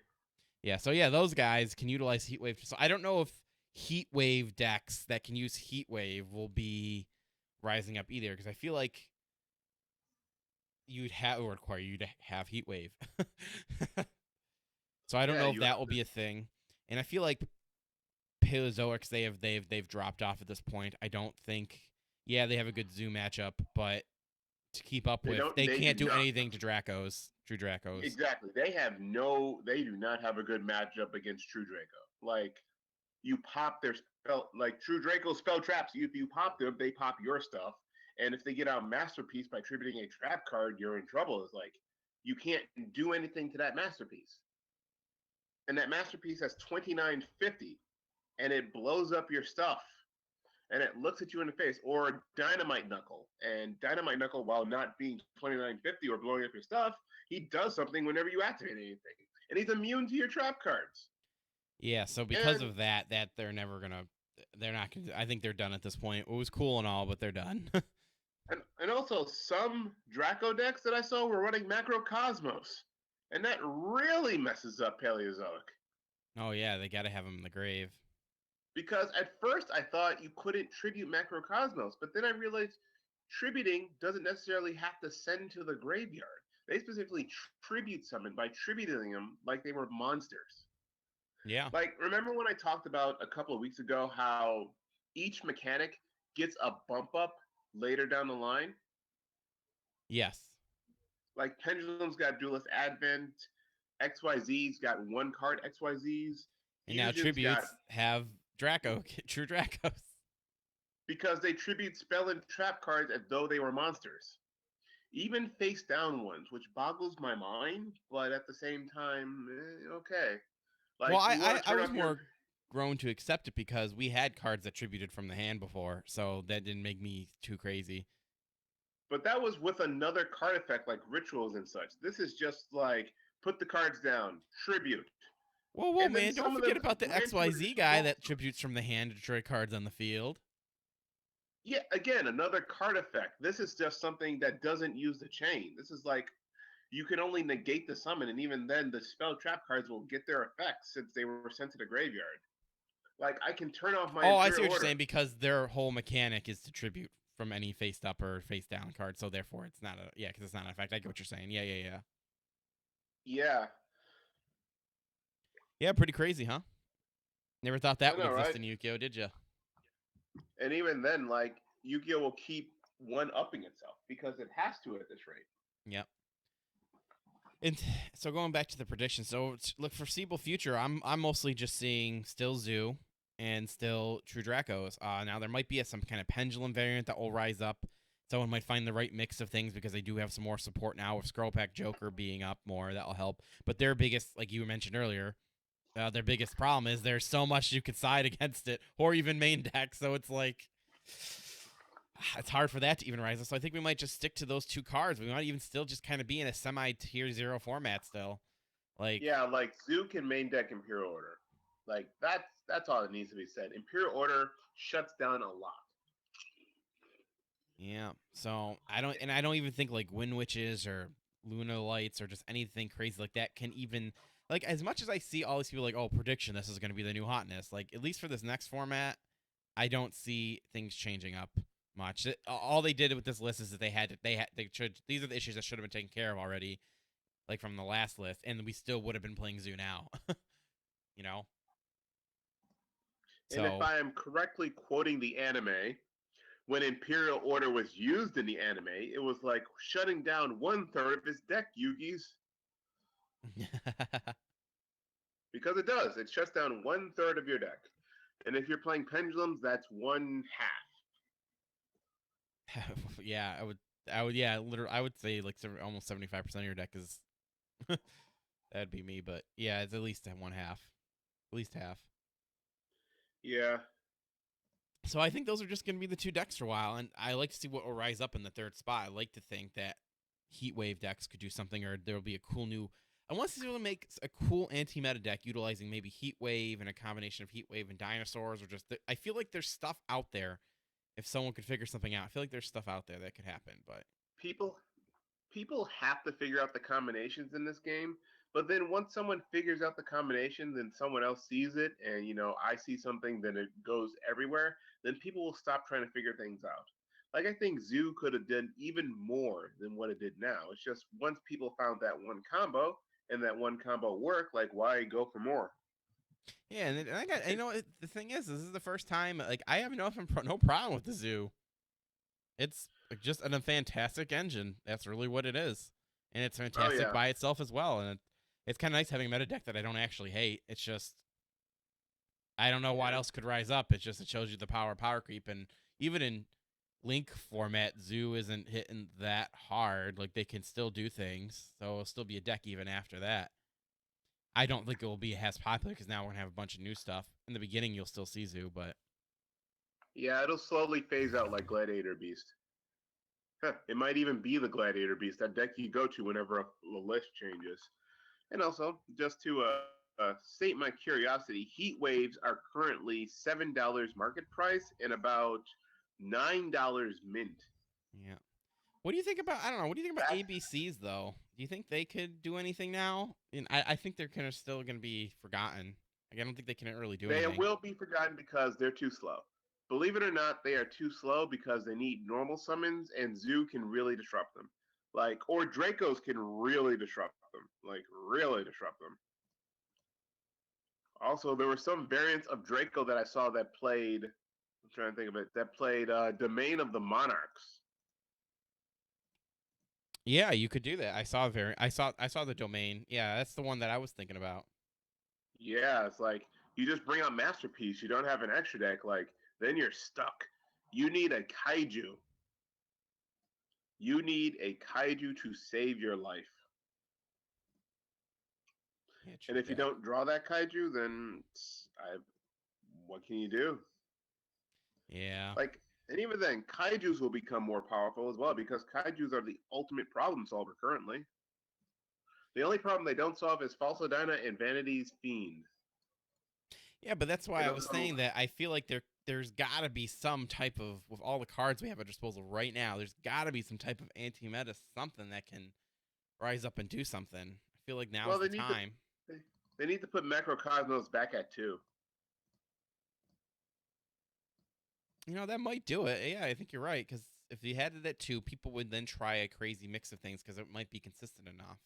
Yeah, so yeah, those guys can utilize Heat Wave. So I don't know if Heat Wave decks that can use Heat Wave will be rising up either, because I feel like you'd have or require you to have Heat Wave. So I don't Yeah, know if you that have will to- be a thing. And I feel like Paleozoics they've dropped off at this point. I don't think. Yeah, they have a good zoo matchup, but to keep up with, they They can't do do not. anything to Dracos, true Dracos. Exactly. They do not have a good matchup against True Draco. Like, you pop their spell, like True Draco spell traps. If you pop them, they pop your stuff. And if they get out Masterpiece by tributing a trap card, you're in trouble. It's like, you can't do anything to that Masterpiece. And that Masterpiece has 2950, and it blows up your stuff. And it looks at you in the face, or Dynamite Knuckle. And Dynamite Knuckle, while not being 2950 or blowing up your stuff, he does something whenever you activate anything. And he's immune to your trap cards. Yeah, so because And of that they're not gonna. I think they're done at this point. It was cool and all, but they're done. and also some Draco decks that I saw were running Macrocosmos. And that really messes up Paleozoic. Oh yeah, they got to have him in the grave. Because at first I thought you couldn't tribute Macrocosmos, but then I realized tributing doesn't necessarily have to send to the graveyard. They specifically tribute summon by tributing them like they were monsters. Yeah. Like, remember when I talked about a couple of weeks ago how each mechanic gets a bump up later down the line? Yes. Like, Pendulum's got Duelist Advent, XYZ's got one card XYZ's. And now Fusion's tributes got, have Draco, true Dracos. because they tribute spell and trap cards as though they were monsters. Even face down ones, which boggles my mind, but at the same time, okay. Like, Well, you want to I turn was off more grown to accept it because we had cards that tributed from the hand before, so that didn't make me too crazy. But that was with another card effect like rituals and such. This is just like put the cards down, tribute. Whoa, And then man! Don't some of forget them about the ran to XYZ it. guy Well, that tributes from the hand to destroy cards on the field. yeah, again, another card effect. This is just something that doesn't use the chain. This is like you can only negate the summon, and even then, the spell trap cards will get their effects since they were sent to the graveyard. Like, I can turn off my Oh, I see Imperial what you're Order. saying, because their whole mechanic is to tribute from any face up or face down card, so therefore it's not a because it's not an effect. I get what you're saying. Yeah. Yeah, Yeah, pretty crazy, huh? Never thought that I would know, exist right? in Yu-Gi-Oh, did you? And even then, like, Yu-Gi-Oh will keep one-upping itself because it has to at this rate. Yep. And so going back to the predictions, so look, foreseeable future, I'm mostly just seeing still Zoo and still True Dracos. Now there might be some kind of pendulum variant that will rise up. Someone might find the right mix of things because they do have some more support now with Scroll Pack Joker being up more. That'll help. But their biggest, like you mentioned earlier, their biggest problem is there's so much you could side against it, or even main deck. So it's like it's hard for that to even rise up. So I think we might just stick to those two cards. We might even still just kind of be in a semi-tier 0 format still. Like, Yeah, like Zoo can main deck Imperial Order. Like, that's all that needs to be said. Imperial Order shuts down a lot. yeah. So I don't even think like Wind Witches or Luna Lights or just anything crazy like that can even, like, as much as I see all these people like, oh, prediction, this is going to be the new hotness. Like, at least for this next format, I don't see things changing up much. All they did with this list is that they should, these are the issues that should have been taken care of already, like from the last list, and we still would have been playing Zoo now. You know. And if I am correctly quoting the anime, when Imperial Order was used in the anime, it was like shutting down 1/3 of his deck, Yugi's. Because it does. It shuts down 1/3 of your deck. And if you're playing Pendulums, that's 1/2. Yeah, literally, I would say like almost 75% of your deck is that'd be me, but yeah, it's at least 1/2, at least half. Yeah. So I think those are just going to be the two decks for a while, and I like to see what will rise up in the third spot. I like to think that Heat Wave decks could do something, or there will be a cool new. I want to see them make a cool anti-meta deck utilizing maybe Heat Wave and a combination of Heat Wave and dinosaurs, or just I feel like there's stuff out there if someone could figure something out. I feel like there's stuff out there that could happen, but People people have to figure out the combinations in this game. But then once someone figures out the combination, then someone else sees it, and I see something, then it goes everywhere. Then people will stop trying to figure things out. Like I think Zoo could have done even more than what it did now. It's just once people found that one combo and that one combo worked, like why go for more? yeah, and I got the thing is, this is the first time like I have no problem with the Zoo. It's like, just a fantastic engine. That's really what it is, and it's fantastic yeah. by itself as well. And it's kind of nice having a meta deck that I don't actually hate. It's just I don't know what Yeah. else could rise up. It's just it shows you the power creep, and even in Link format, Zoo isn't hitting that hard. Like they can still do things, so it'll still be a deck even after that. I don't think it will be as popular because now we're gonna have a bunch of new stuff. In the beginning, you'll still see Zoo, but Yeah, it'll slowly phase out like Gladiator Beast. It might even be the Gladiator Beast, that deck you go to whenever a list changes. And also, just to state my curiosity, Heat Waves are currently $7 market price and about $9 mint. yeah. What do you think about? I don't know. What do you think about That ABCs though? Do you think they could do anything now? And I think they're kind of still gonna be forgotten. Like I don't think they can really do they anything. will be forgotten because they're too slow. Believe it or not, they are too slow because they need normal summons, and Zoo can really disrupt them. Or Dracos can really disrupt them. Really disrupt them. Also, there were some variants of Draco that I saw that played. I'm trying to think of it. That played Domain of the Monarchs. Yeah, you could do that. I saw the domain. Yeah, that's the one that I was thinking about. Yeah, it's like you just bring out Masterpiece. You don't have an extra deck. Then you're stuck. You need a kaiju. You need a kaiju to save your life. Yeah, And true if you that. don't draw that kaiju, then what can you do? Yeah. And even then, kaijus will become more powerful as well because kaijus are the ultimate problem solver currently. The only problem they don't solve is Falsodina and Vanity's Fiend. Yeah, but that's why And I was also, saying that I feel like there's got to be some type of with all the cards we have at our disposal right now. There's got to be some type of anti-meta something that can rise up and do something. I feel like now's well, the time. they need to put Macrocosmos back at 2. That might do it. Yeah, I think you're right because if you had it at 2, people would then try a crazy mix of things because it might be consistent enough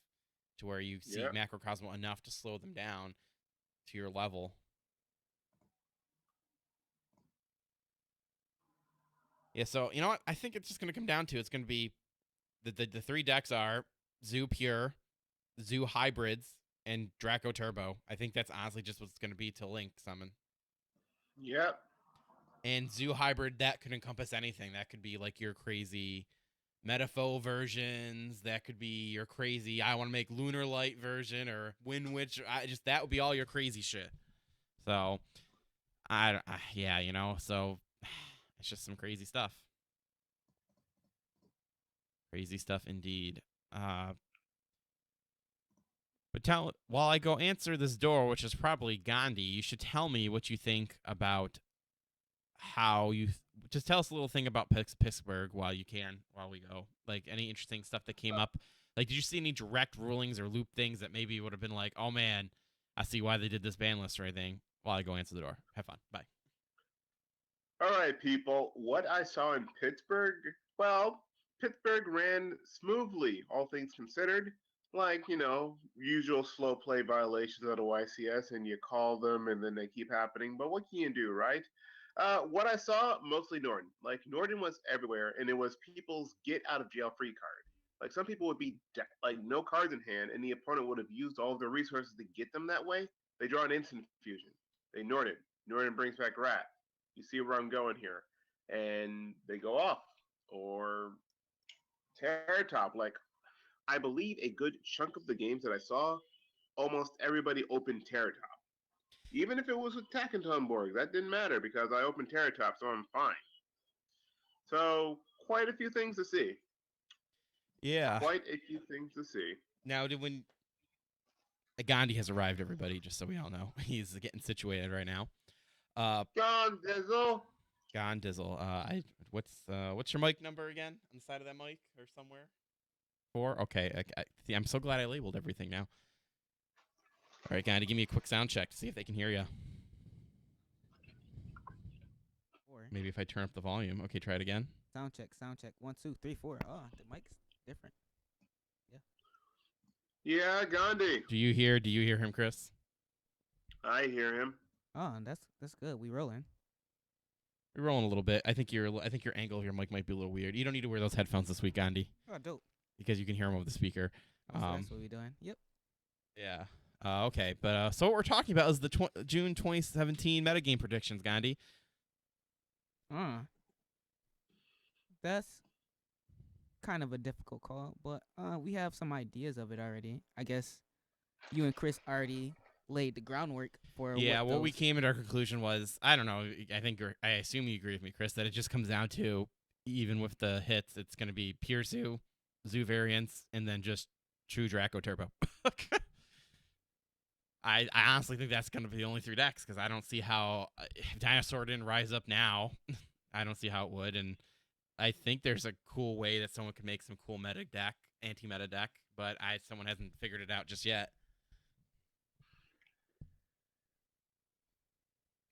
to where you see Yep. Macrocosmo enough to slow them down to your level. Yeah, so you know what? I think it's just going to come down to it's going to be the 3 decks are Zoo Pure, Zoo Hybrids, and Draco Turbo. I think that's honestly just what it's going to be to Link summon. Yep. And Zoo Hybrid, that could encompass anything. That could be like your crazy Metapho versions. That could be your crazy, I want to make Lunar Light version or Wind Witch. That would be all your crazy shit. So, so it's just some crazy stuff. Crazy stuff indeed. But while I go answer this door, which is probably Gandhi, you should tell me what you think about how you just tell us a little thing about Pittsburgh while we go. Like any interesting stuff that came up. Like, did you see any direct rulings or loop things that maybe would have been like, oh man, I see why they did this ban list or anything? While I go answer the door. Have fun. Bye. All right, people. What I saw in Pittsburgh, well, Pittsburgh ran smoothly, all things considered. Usual slow play violations out of YCS, and you call them, and then they keep happening. But what can you do, right? What I saw, mostly Norden. Norden was everywhere, and it was people's get out of jail free card. Some people would be no cards in hand, and the opponent would have used all of their resources to get them that way. They draw an instant fusion. They Norden. Norden brings back Rat. You see where I'm going here, and they go off or Terror Top. I believe a good chunk of the games that I saw, almost everybody opened Terror Top. Even if it was with Takentonborg, that didn't matter because I opened Terror Top, so I'm fine. So quite a few things to see. Yeah. Quite a few things to see. Now, when Gandhi has arrived, everybody, just so we all know, he's getting situated right now. Gone Dizzle. Gone Dizzle. what's your mic number again on the side of that mic or somewhere? 4. Okay. See, I'm so glad I labeled everything now. All right, Gandhi, give me a quick sound check to see if they can hear you. 4. Maybe if I turn up the volume. Okay, try it again. Sound check. 1, 2, 3, 4. Oh, the mic's different. Yeah, Gandhi. Do you hear him, Chris? I hear him. Oh, that's good. We rolling. We're rolling a little bit. I think your angle of your mic might be a little weird. You don't need to wear those headphones this week, Gandhi, Oh, dope. because you can hear him over the speaker. Oh, so that's what we doing. Yep. Yeah. Okay, but so what we're talking about is the June 2017 metagame predictions, Gandhi. That's kind of a difficult call, but we have some ideas of it already. I guess you and Chris already laid the groundwork for. Yeah, what we those- came at our conclusion was, I don't know. I assume you agree with me, Chris, that it just comes down to, even with the hits, it's going to be pure zoo variants, and then just true Draco Turbo. I honestly think that's going to be the only 3 decks, because I don't see how, if Dinosaur didn't rise up now, I don't see how it would. And I think there's a cool way that someone could make some cool anti-meta deck, but someone hasn't figured it out just yet.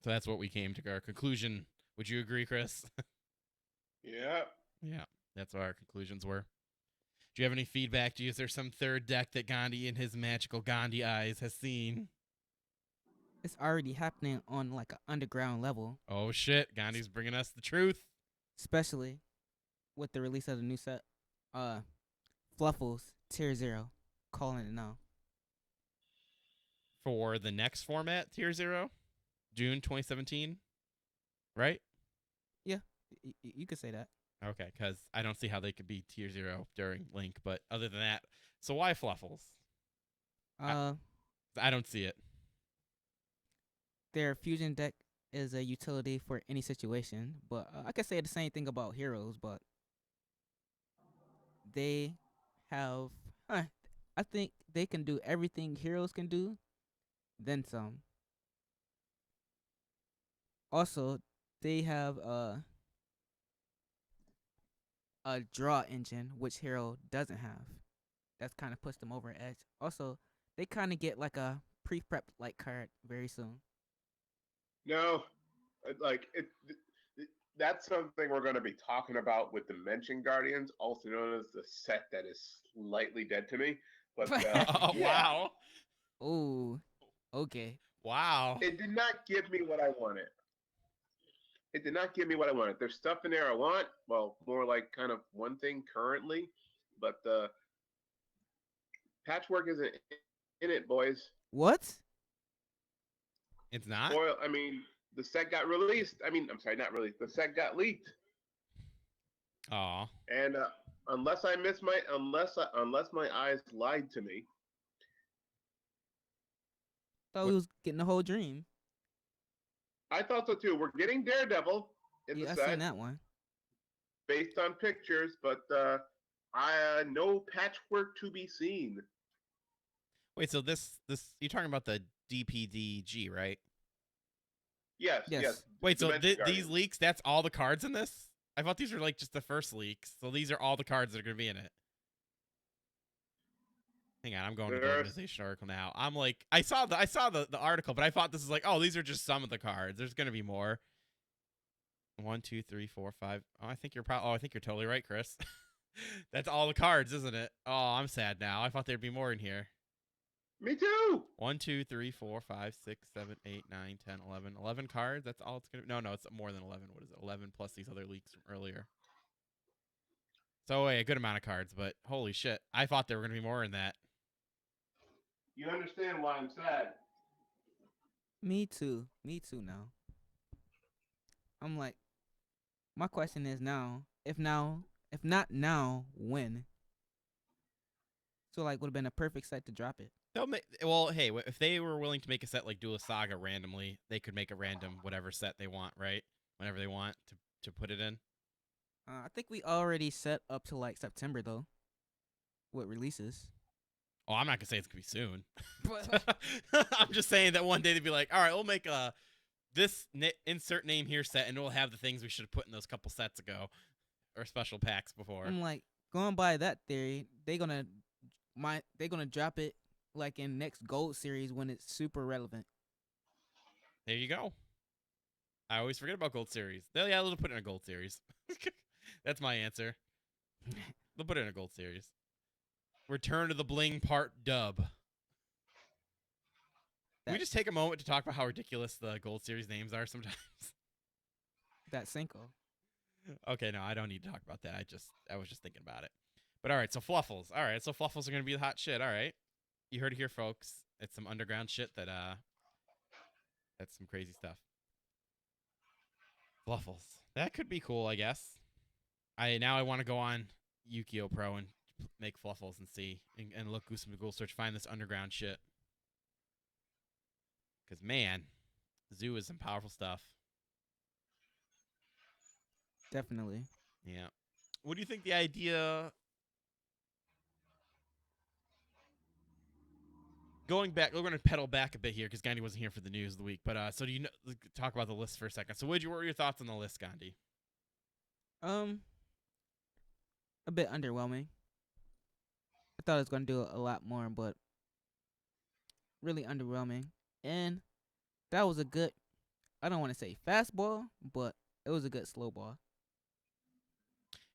So that's what we came to our conclusion. Would you agree, Chris? Yeah. Yeah, that's what our conclusions were. Do you have any feedback? Is there some third deck that Gandhi in his magical Gandhi eyes has seen? It's already happening on like an underground level, Oh shit, Gandhi's bringing us the truth. especially with the release of the new set. Fluffles Tier 0, calling it now. For the next format, Tier 0, June 2017, right? You could say that. Okay, because I don't see how they could be Tier 0 during Link, but other than that, so why Fluffles? Uh, I don't see it. their fusion deck is a utility for any situation, but I could say the same thing about heroes, but they have I think they can do everything heroes can do, then some. Also, they have a draw engine which hero doesn't have. That's kind of puts them over edge. Also, they kind of get like a pre-prep like card very soon. No, that's something we're going to be talking about with Dimension Guardians, also known as the set that is slightly dead to me. But Oh, yeah, wow. Oh, okay. Wow. it did not give me what I wanted. It did not give me what I wanted. There's stuff in there I want. Well, more like kind of one thing currently, but the patchwork isn't in it, boys. What? It's not? Well, I mean, the set got released. I'm sorry, not released. The set got leaked, Aw. and unless my eyes lied to me, Thought we was getting the whole dream. I thought so too. We're getting Daredevil in Yeah, the I set seen that one. based on pictures, but no patchwork to be seen. Wait, so this you're talking about the DPDG, right? Yes. Yes. Wait, so Dimension these Guardians. leaks, that's all the cards in this? I thought these were like just the first leaks. So these are all the cards that are going to be in it. Hang on, I'm going to the There's- organization article now. I'm like, I saw the article, but I thought this is like, oh, these are just some of the cards. There's going to be more. 1, 2, 3, 4, 5. Oh, I think you're totally right, Chris. That's all the cards, isn't it? Oh, I'm sad now. I thought there'd be more in here. Me too. 1, 2, 3, 4, 5, 6, 7, 8, 9, 10, 11. 11 cards? That's all it's going to be? No, it's more than 11. What is it? 11 plus these other leaks from earlier. So, a good amount of cards, but holy shit. I thought there were going to be more in that. You understand why I'm sad? Me too. Me too now. I'm like, my question is now, if not now, when? So like would have been a perfect set to drop it. Well, hey, if they were willing to make a set like Duelist Saga randomly, they could make a random whatever set they want, right? Whenever they want to put it in. I think we already set up to like September though, with releases. Oh, I'm not gonna say it's gonna be soon. But I'm just saying that one day they'd be like, all right, we'll make a insert name here set, and it'll have the things we should have put in those couple sets ago or special packs before. I'm like, going by that theory, they're gonna drop it like in next Gold Series when it's super relevant. There you go. I always forget about Gold Series. They'll put it in a Gold Series. That's my answer. They'll put it in a Gold Series. Return to the Bling Part Dub. Can we just take a moment to talk about how ridiculous the Gold Series names are sometimes? That Cinco. Okay, no, I don't need to talk about that. I was just thinking about it. But all right, so Fluffles. All right, so Fluffles are going to be the hot shit. All right. You heard it here, folks. It's some underground shit that's some crazy stuff. Fluffles. That could be cool, I guess. I want to go on Yu-Gi-Oh! Pro and make Fluffles and see and look Goose and Google search, find this underground shit. Because, man, Zoo is some powerful stuff. Definitely. Yeah. What do you think the idea... Going back, we're going to pedal back a bit here because Gandhi wasn't here for the news of the week. But so do you talk about the list for a second? So what were your thoughts on the list, Gandhi? A bit underwhelming. I thought it was going to do a lot more, but really underwhelming. And that was a good, I don't want to say fastball, but it was a good slow ball.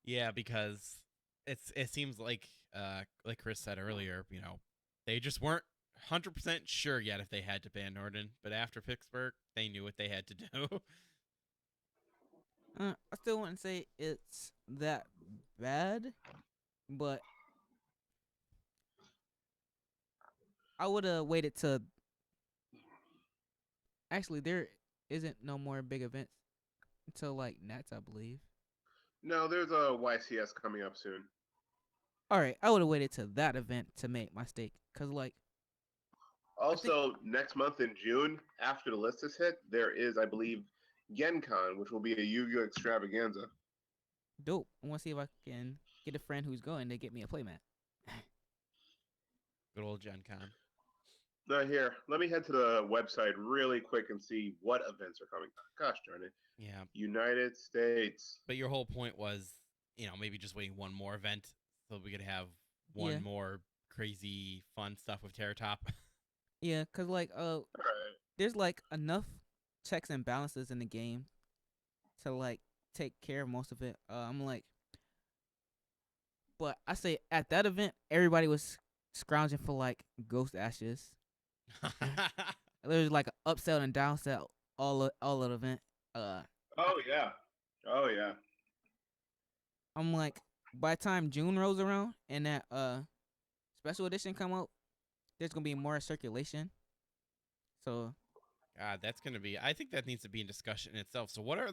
Yeah, because it seems like Chris said earlier, they just weren't 100% sure yet if they had to ban Norton, but after Pittsburgh, they knew what they had to do. I still wouldn't say it's that bad, but I would have waited to. Actually, there isn't no more big events until like Nats, I believe. No, there's a YCS coming up soon. All right, I would have waited to that event to make my stake, cause like. Also, next month in June, after the list is hit, there is, I believe, GenCon, which will be a Yu-Gi-Oh! Extravaganza. Dope. I want to see if I can get a friend who's going to get me a playmat. Good old Gen Con. Here, let me head to the website really quick and see what events are coming. Gosh darn it. Yeah. United States. But your whole point was, maybe just waiting one more event so we could have one more crazy fun stuff with Terra Top. Yeah, cause like All right. there's like enough checks and balances in the game to like take care of most of it. I'm like, but I say at that event everybody was scrounging for like Ghost Ashes. There's like an upsell and downsell all of the event. Oh yeah. I'm like, by the time June rolls around and that special edition come out, there's gonna be more circulation. So, God, that's gonna be. I think that needs to be in discussion in itself. So, what will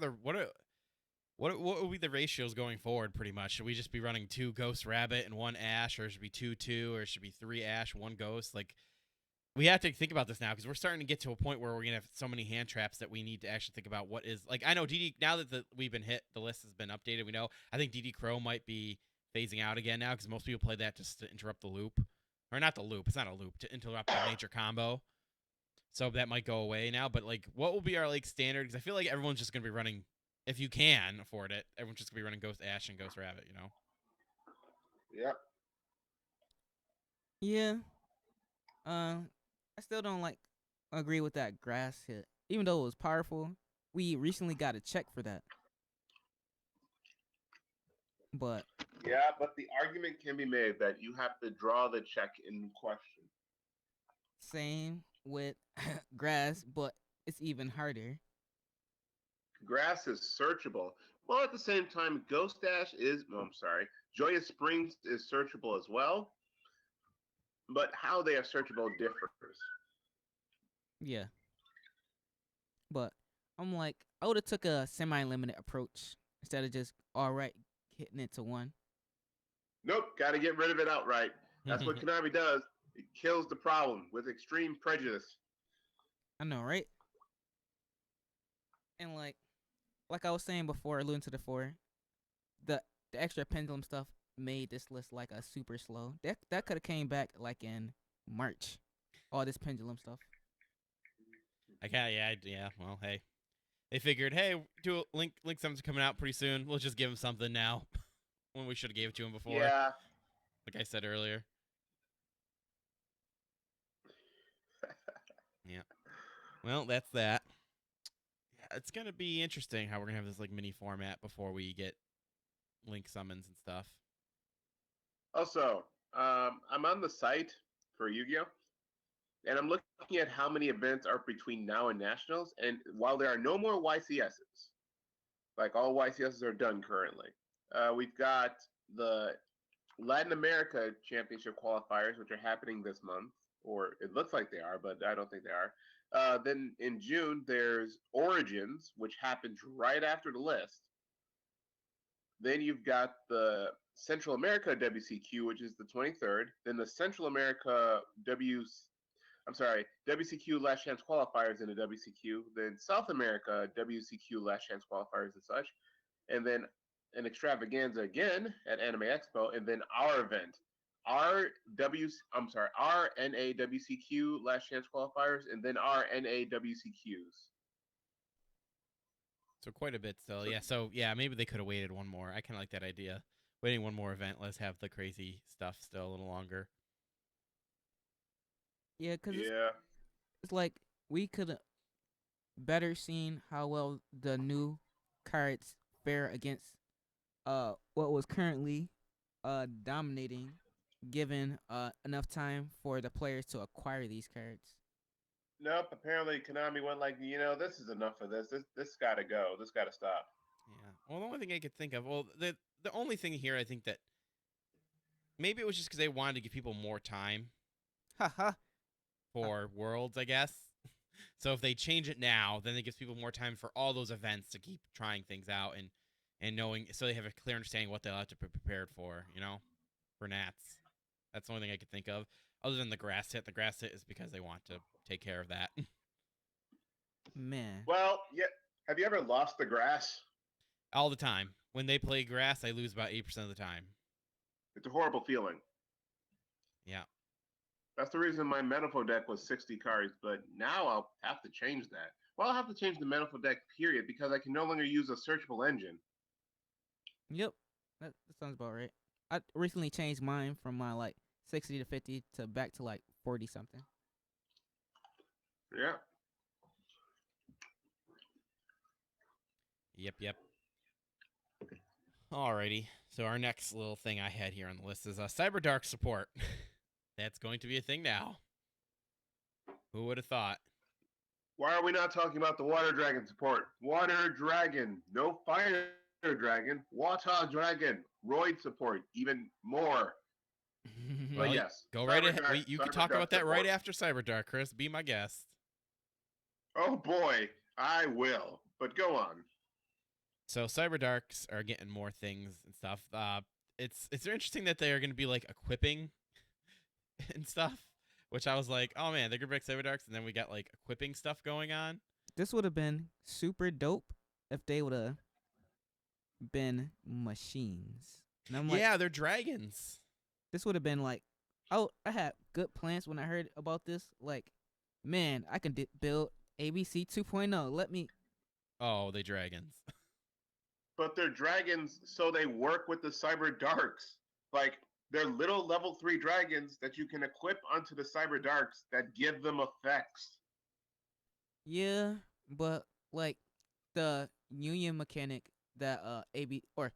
be the ratios going forward? Pretty much, should we just be running 2 Ghost Rabbit and 1 Ash, or should it be 2-2, or should it be 3 Ash, 1 Ghost? Like, we have to think about this now because we're starting to get to a point where we're gonna have so many hand traps that we need to actually think about what is like. I know DD now that we've been hit, the list has been updated. We know. I think DD Crow might be phasing out again now because most people play that just to interrupt the loop, or not the loop. It's not a loop to interrupt the nature combo. So that might go away now. But like, what will be our like standard? Because I feel like everyone's just gonna be running, if you can afford it. Everyone's just gonna be running Ghost Ash and Ghost Rabbit. Yep. yeah. I still don't like agree with that grass hit. Even though it was powerful, we recently got a check for that. But Yeah, but the argument can be made that you have to draw the check in question. same with grass, but it's even harder. Grass is searchable. Well, at the same time, Ghost Dash is. Oh, I'm sorry. Joyous Springs is searchable as well. But how they are searchable differs. Yeah. But I'm like, I would have took a semi-limited approach instead of just outright hitting it to 1. Nope, got to get rid of it outright. That's what Konami does. It kills the problem with extreme prejudice. I know, right? And like I was saying before, alluding to the 4, the extra pendulum stuff made this list like a super slow. That could have came back like in March. All this pendulum stuff. Yeah. Well, hey, They figured, hey, Link Summon's coming out pretty soon. We'll just give him something now, when we should have gave it to him before. Yeah. Like I said earlier. Yeah. Well, that's that. Yeah, it's gonna be interesting how we're gonna have this like mini format before we get Link summons and stuff. Also, I'm on the site for Yu-Gi-Oh, and I'm looking at how many events are between now and Nationals. And while there are no more YCSs, like all YCSs are done currently, we've got the Latin America Championship qualifiers, which are happening this month, or it looks like they are, but I don't think they are. Then in June, there's Origins, which happens right after the list. Then you've got the Central America WCQ, which is the 23rd. Then the Central America WCQ Last Chance qualifiers in the WCQ. Then South America WCQ Last Chance qualifiers and such. And then an extravaganza again at Anime Expo. And then our event, our NAWCQ Last Chance qualifiers, and then our NAWCQs. So quite a bit still. Yeah, maybe they could have waited one more. I kind of like that idea. Waiting one more event. Let's have the crazy stuff still a little longer. Yeah, because Yeah. it's like we could better seen how well the new cards fare against what was currently dominating, given enough time for the players to acquire these cards. Nope. Apparently, Konami went like, this is enough of this. This got to go. This got to stop. Yeah. Well, the only thing I could think of, the only thing here, I think that maybe it was just because they wanted to give people more time Haha. for Worlds, I guess. So if they change it now, then it gives people more time for all those events to keep trying things out and knowing, so they have a clear understanding of what they'll have to be prepared for, for Nats. That's the only thing I could think of. Other than the grass hit. The grass hit is because they want to take care of that. Man. Well, yeah. Have you ever lost the grass? All the time. When they play grass, I lose about 8% of the time. It's a horrible feeling. Yeah. That's the reason my Manifold deck was 60 cards, but now I'll have to change that. Well, I'll have to change the Manifold deck, period, because I can no longer use a searchable engine. Yep. That sounds about right. I recently changed mine from my 60 to 50 to back to 40 something. Yeah. Yep. Alrighty. So our next little thing I had here on the list is CyberDark support. That's going to be a thing now. Who would have thought? Why are we not talking about the Water Dragon support? Water Dragon, no Fire Dragon, Water Dragon, Roid support, even more. Well, But yes. Go right ahead. CyberDark- You can talk CyberDark about that right support. after CyberDark, Chris. Be my guest. Oh boy, I will. But go on. So CyberDarks are getting more things and stuff. It's interesting that they are going to be equipping and stuff, which I was like, oh man, they're gonna break CyberDarks, and then we got equipping stuff going on. This would have been super dope if they would have been machines. And I'm Yeah, they're dragons. this would have been I had good plans when I heard about this. Man, I can build ABC 2.0. Let me. Oh, they dragons. But they're dragons, so they work with the Cyber Darks. They're little level 3 dragons that you can equip onto the Cyber Darks that give them effects. Yeah, but the union mechanic that AB or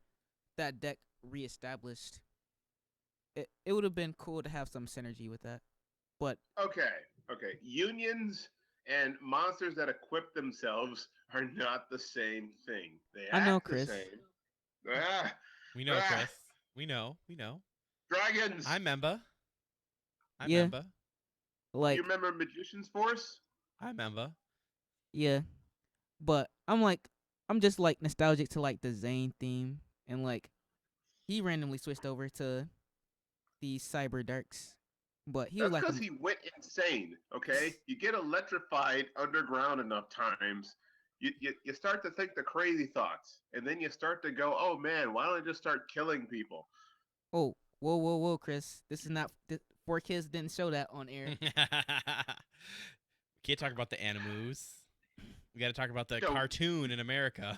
that deck reestablished, it would have been cool to have some synergy with that. But Okay. Unions and monsters that equip themselves are not the same thing. They I know, act the Chris. same. Ah, We know, Ah. Chris. We know. dragons! I remember. Yeah. You remember Magician's Force? I remember. yeah, but I'm just nostalgic to the Zane theme, and he randomly switched over to these Cyber Darks, but he That's was because he went insane, okay? You get electrified underground enough times, you start to think the crazy thoughts, and then you start to go, oh man, why don't I just start killing people? oh, whoa, Chris, this is not 4Kids didn't show that on air. Can't talk about the animus. We got to talk about the Yo. cartoon in America.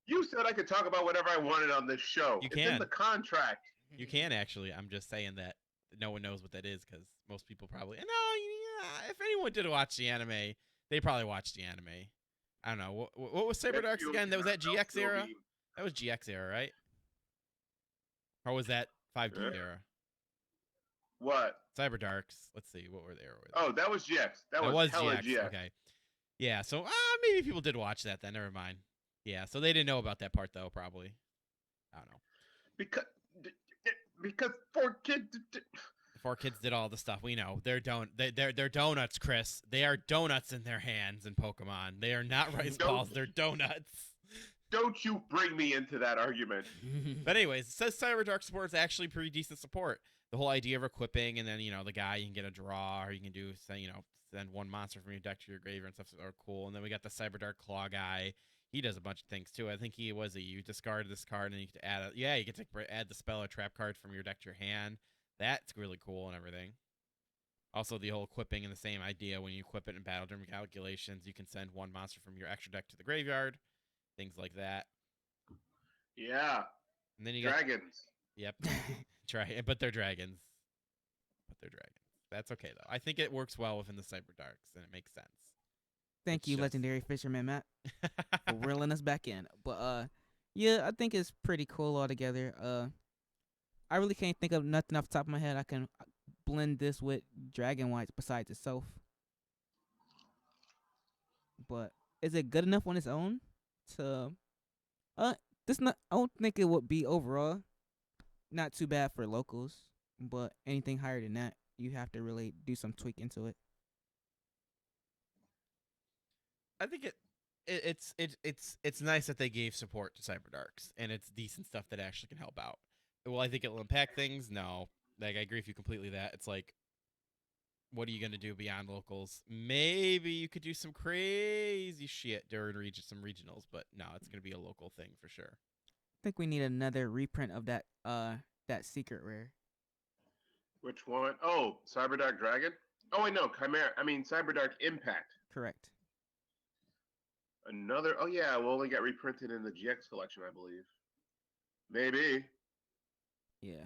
You said I could talk about whatever I wanted on this show. You It's in can. the contract. You can actually. I'm just saying that no one knows what that is because most people probably. No, yeah, if anyone did watch the anime, they probably watched the anime. I don't know. What was Cyber Darks again? That was that GX era? That was GX era, right? Or was that 5D Yeah. era? What? Cyber Darks. Let's see. What were they? Oh, that was GX. That was hella GX. Okay. Yeah. So maybe people did watch that then. Never mind. Yeah. So they didn't know about that part though. Probably. I don't know. Because 4Kids. The 4Kids did all the stuff. We know they're donuts, Chris. They are donuts in their hands in Pokemon. They are not rice balls. They're donuts. Don't you bring me into that argument. But anyways, it says Cyber Dark support is actually pretty decent support. The whole idea of equipping, and then the guy you can get a draw, or you can do send one monster from your deck to your graveyard and stuff are cool. And then we got the Cyber Dark Claw guy. He does a bunch of things too. I think you discard this card and you get to add you get to add the spell or trap card from your deck to your hand. That's really cool and everything. Also, the whole equipping and the same idea. When you equip it in battle during calculations, you can send one monster from your extra deck to the graveyard. Things like that. Yeah. And then you Dragons. Yep. But they're dragons. That's okay though. I think it works well within the Cyber Darks and it makes sense. Thank It's you, just- legendary fisherman Matt, for reeling us back in. But yeah, I think it's pretty cool altogether. I really can't think of nothing off the top of my head I can blend this with Dragon Whites besides itself. But is it good enough on its own to this not I don't think it would be overall not too bad for locals, but anything higher than that, you have to really do some tweak into it. I think it's nice that they gave support to Cyber Darks and it's decent stuff that actually can help out. Well, I think it'll impact things. No, like I agree with you completely. That it's like, what are you gonna do beyond locals? Maybe you could do some crazy shit during some regionals, but no, it's gonna be a local thing for sure. I think we need another reprint of that secret rare. Which one? Oh, Cyber Dark Dragon? Oh, wait, no. Chimera. I mean, Cyber Dark Impact. Correct. Another. Oh, yeah. Well, only got reprinted in the GX collection, I believe. Maybe. Yeah.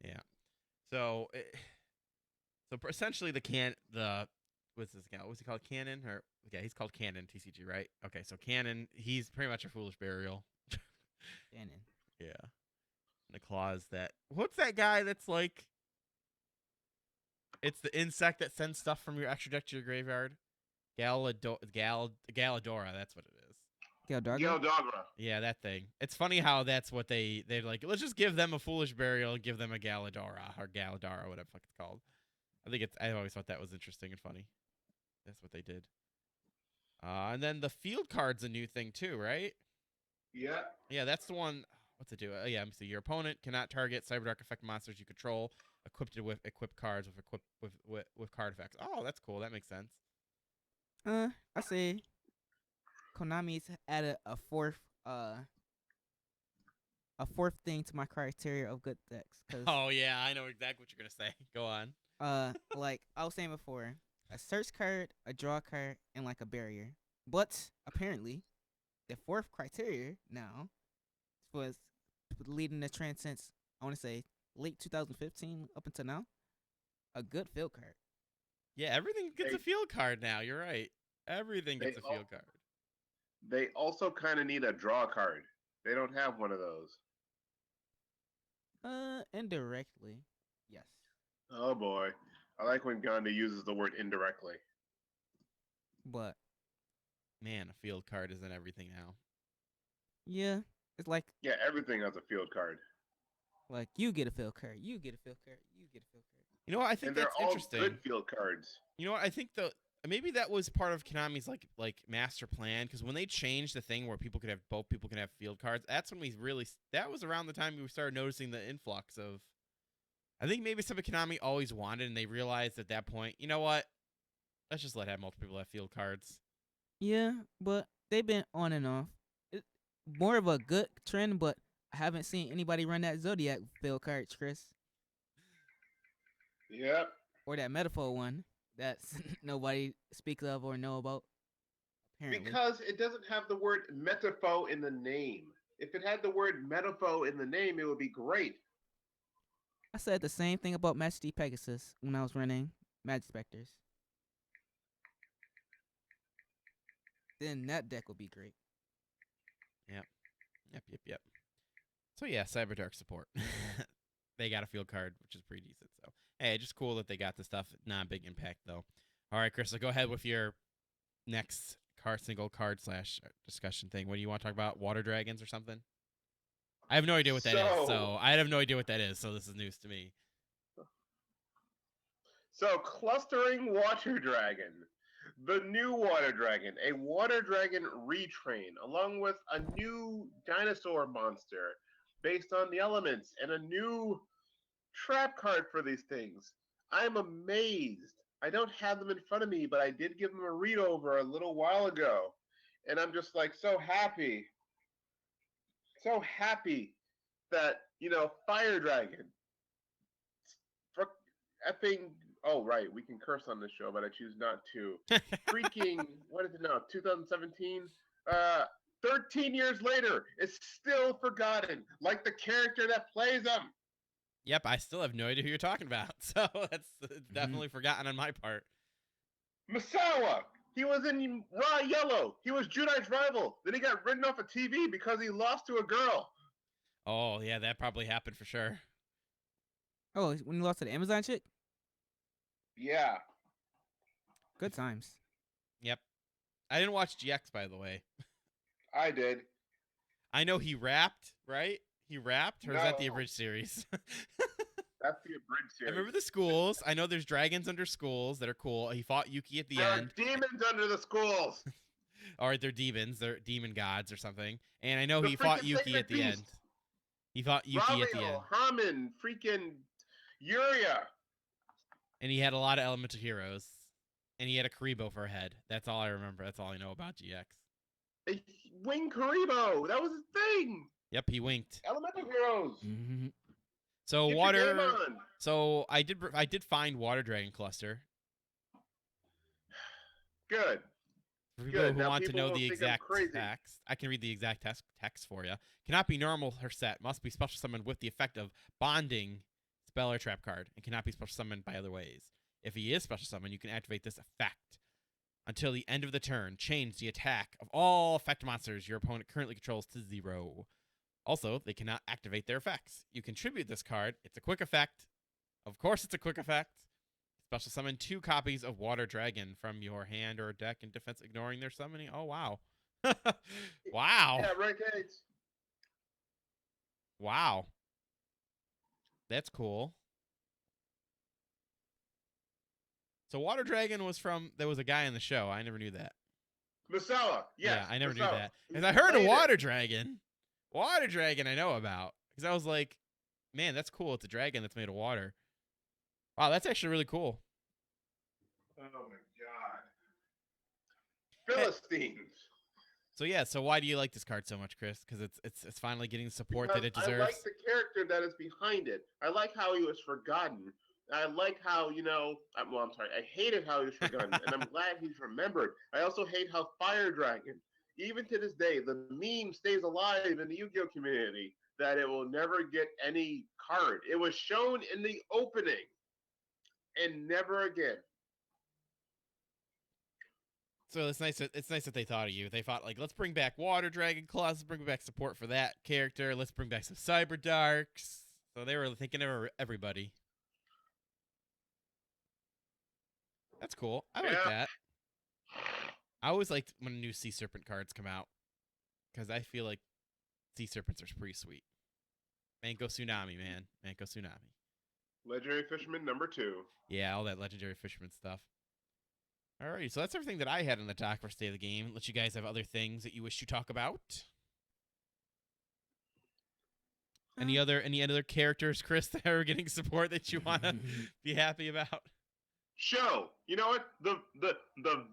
Yeah. So, essentially, what's this guy? What's he called? Cannon or yeah, he's called Cannon TCG, right? Okay, so Cannon, he's pretty much a Foolish Burial. Shannon. Yeah. And the claws that. What's that guy that's like? It's the insect that sends stuff from your extra deck to your graveyard. Galadora, that's what it is. Galdargo? Galdogra. Yeah, that thing. It's funny how that's what they're like. Let's just give them a Foolish Burial and give them a Galadora or Galadara, whatever the fuck it's called. I always thought that was interesting and funny. That's what they did. And then the field card's a new thing too, right? Yeah. Yeah, that's the one. What's it do? Yeah, let me see. Your opponent cannot target Cyber Dark effect monsters you control equipped with equipped cards with card effects. Oh, that's cool. That makes sense. I say Konami's added a fourth thing to my criteria of good decks. Cause Oh yeah, I know exactly what you're gonna say. Go on. like I was saying before, a search card, a draw card, and like a barrier. But apparently, the fourth criteria now was leading the trend since I want to say late 2015 up until now. A good field card. Yeah, everything gets a Hey. field card now. You're right. Everything gets a They field card. They also kind of need a draw card. They don't have one of those. Indirectly, yes. Oh, boy. I like when Gandhi uses the word indirectly. But Man, a field card is in everything now. yeah, it's like Yeah, everything has a field card. you get a field card, you get a field card, you get a field card. You know what? I think And they're that's all interesting. good field cards. You know what? I think maybe that was part of Konami's like master plan because when they changed the thing where people can have field cards, that's when that was around the time we started noticing the influx of. I think maybe something Konami always wanted, and they realized at that point, you know what? Let's just have multiple people have field cards. Yeah, but they've been on and off. More of a good trend, but I haven't seen anybody run that Zodiac field card, Chris, Yep. or that Metaphor one. that's nobody speaks of or know about. Apparently, Because it doesn't have the word Metapho in the name. If it had the word Metapho in the name, it would be great. I said the same thing about Majesty Pegasus when I was running Magic Specters. Then that deck would be great. Yep. So yeah, Cyberdark support. They got a field card, which is pretty decent. So hey, just cool that they got the stuff. Not a big impact though. All right, Chris, so go ahead with your next single card / discussion thing. What do you want to talk about? Water dragons or something? I have no idea what that is. So I have no idea what that is. So this is news to me. So, clustering water dragon. The new water dragon. A water dragon retrain, along with a new dinosaur monster based on the elements, and a new trap card for these things. I'm amazed. I don't have them in front of me, but I did give them a read over a little while ago. And I'm just like so happy. So happy that, Fire Dragon. For effing. Oh, right. We can curse on this show, but I choose not to. Freaking, what is it now? 2017? 13 years later, it's still forgotten. Like the character that plays him. Yep, I still have no idea who you're talking about. So that's definitely forgotten on my part. Misawa! He was in Raw Yellow. He was Judai's rival. Then he got ridden off of TV because he lost to a girl. Oh, yeah, that probably happened for sure. Oh, when you lost to the Amazon chick? Yeah. Good times. Yep. I didn't watch GX, by the way. I did. I know he rapped, right? He rapped? Or is that the No. abridged series? That's the abridged I series. remember the schools. I know there's dragons under schools that are cool. He fought Yuki at the There end. are demons under the schools. All right, they're demons. They're demon gods or something. And I know The he fought freaking Yuki sacred at the end. beast. He fought Yuki at the end. Ravio, Haman, freaking Yuria. And he had a lot of elemental heroes. And he had a Karibo for a head. That's all I remember. That's all I know about GX. Wing Karibo. That was his thing. Yep, he winked. Elemental heroes. Mm-hmm. So Get your water. game on. So I did find Water Dragon Cluster. Good. For people Good. who Now want to people know won't the think I'm exact crazy. text, I can read the exact text for you. Cannot be normal her set. Must be special summoned with the effect of bonding spell or trap card, and cannot be special summoned by other ways. If he is special summoned, you can activate this effect until the end of the turn. Change the attack of all effect monsters your opponent currently controls to 0. Also, they cannot activate their effects. You contribute this card. It's a quick effect. Of course, it's a quick effect. Special summon 2 copies of Water Dragon from your hand or deck in defense, ignoring their summoning. Oh, wow. Wow. Yeah, right, Gates. Wow. That's cool. So Water Dragon was from, there was a guy in the show. I never knew that. Misawa. Yes, Yeah, I never knew Misawa. that. He Because I heard of played it. Water Dragon. Water Dragon I know about. Because I was like, man, that's cool. It's a dragon that's made of water. Wow, that's actually really cool. Oh my god. Philistines. So yeah, so why do you like this card so much, Chris? Because it's finally getting the support that it Because deserves. I like the character that is behind it. I like how he was forgotten. I like how, I'm sorry, I hated how he was forgotten, and I'm glad he's remembered. I also hate how Fire Dragon, even to this day, the meme stays alive in the Yu-Gi-Oh community that it will never get any card. It was shown in the opening, and never again. So it's nice that they thought of you. They thought, like, let's bring back Water Dragon Claws, let's bring back support for that character, let's bring back some Cyber Darks. So they were thinking of everybody. That's cool. I like Yeah. that. I always liked when new Sea Serpent cards come out, because I feel like Sea Serpents are pretty sweet. Manko Tsunami, man. Manko Tsunami. Legendary Fisherman number 2. Yeah, all that legendary fisherman stuff. Alrighty, so that's everything that I had on the dock for State of the Game. Let you guys have other things that you wish to talk about. Any other characters, Chris, that are getting support that you want to be happy about? Show. You know what? The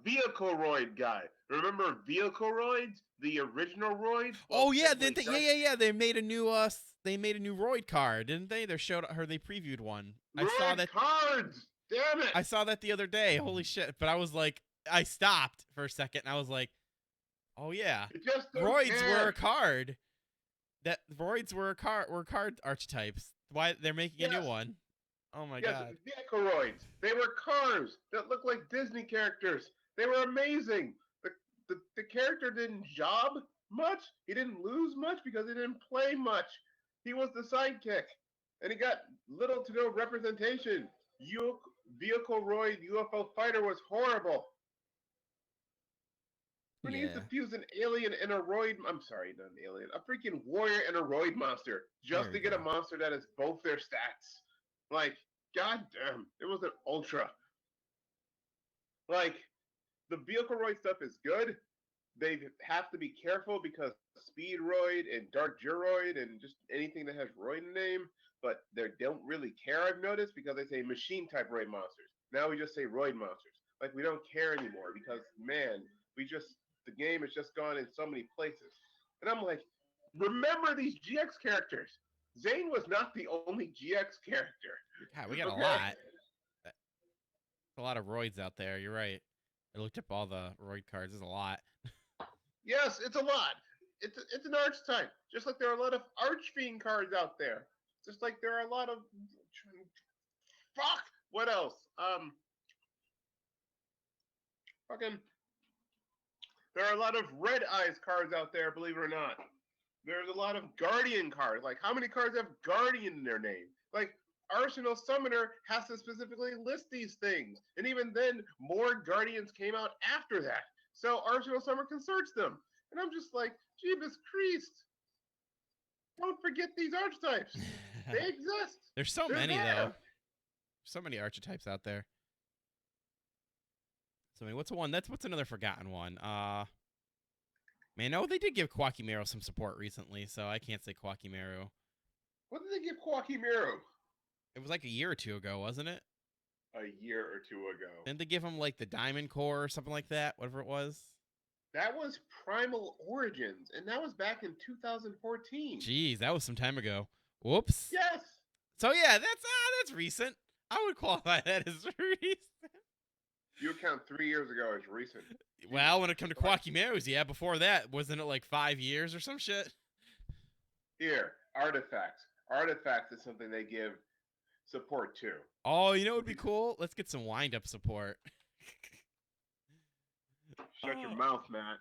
Vehicleroid guy. Remember Vehicleroids? The original Roids? Oh yeah, technically yeah. They made a new Roid card, didn't they? They previewed one. I saw Roid that. cards. damn it! I saw that the other day. Holy shit! But I was like, I stopped for a second, and I was like, oh yeah, I just don't Roids care. were a card. That Roids were card archetypes. Why they're making a new Yes. one? Oh my Yes, god. Vehicleroids. They were cars that looked like Disney characters. They were amazing. The character didn't job much. He didn't lose much because he didn't play much. He was the sidekick. And he got little to no representation. Vehicleroid UFO fighter was horrible. When he used to Yeah. fuse an alien and a roid, I'm sorry, not an alien, a freaking warrior and a roid monster just There to you get a go. monster that has both their stats. Like, goddamn, it was an ultra. Like, the vehicle roid stuff is good. They have to be careful because Speedroid and Dark Juroid and just anything that has roid in the name, but they don't really care, I've noticed, because they say machine type roid monsters. Now we just say roid monsters. Like, we don't care anymore because, man, the game has just gone in so many places. And I'm like, remember these GX characters. Zane was not the only GX character. God, we got Okay? a lot of Roids out there. You're right. I looked up all the Roid cards. There's a lot. Yes, it's a lot. It's an archetype. Just like there are a lot of Archfiend cards out there. Just like there are a lot of fuck. What else? Fucking. There are a lot of Red Eyes cards out there. Believe it or not. There's a lot of Guardian cards. Like, how many cards have Guardian in their name? Like, Arsenal Summoner has to specifically list these things. And even then, more Guardians came out after that. So Arsenal Summoner can search them. And I'm just like, Jeebus Christ. Don't forget these archetypes. They exist. There's so They're many there. though. So many archetypes out there. So I mean, what's another forgotten one? Man, no, they did give Quackimero some support recently, so I can't say Quackimero. What did they give Quackimero? It was like a year or two ago, wasn't it? A year or two ago. Didn't they give him like the Diamond Core or something like that? Whatever it was. That was Primal Origins, and that was back in 2014. Jeez, that was some time ago. Whoops. Yes. So yeah, that's recent. I would qualify that as recent. You count 3 years ago as recent. Well, when it comes to Quackimeros, yeah, before that, wasn't it like 5 years or some shit? Here, artifacts. Artifacts is something they give support to. Oh, you know what would be cool? Let's get some wind-up support. Shut your mouth, Matt.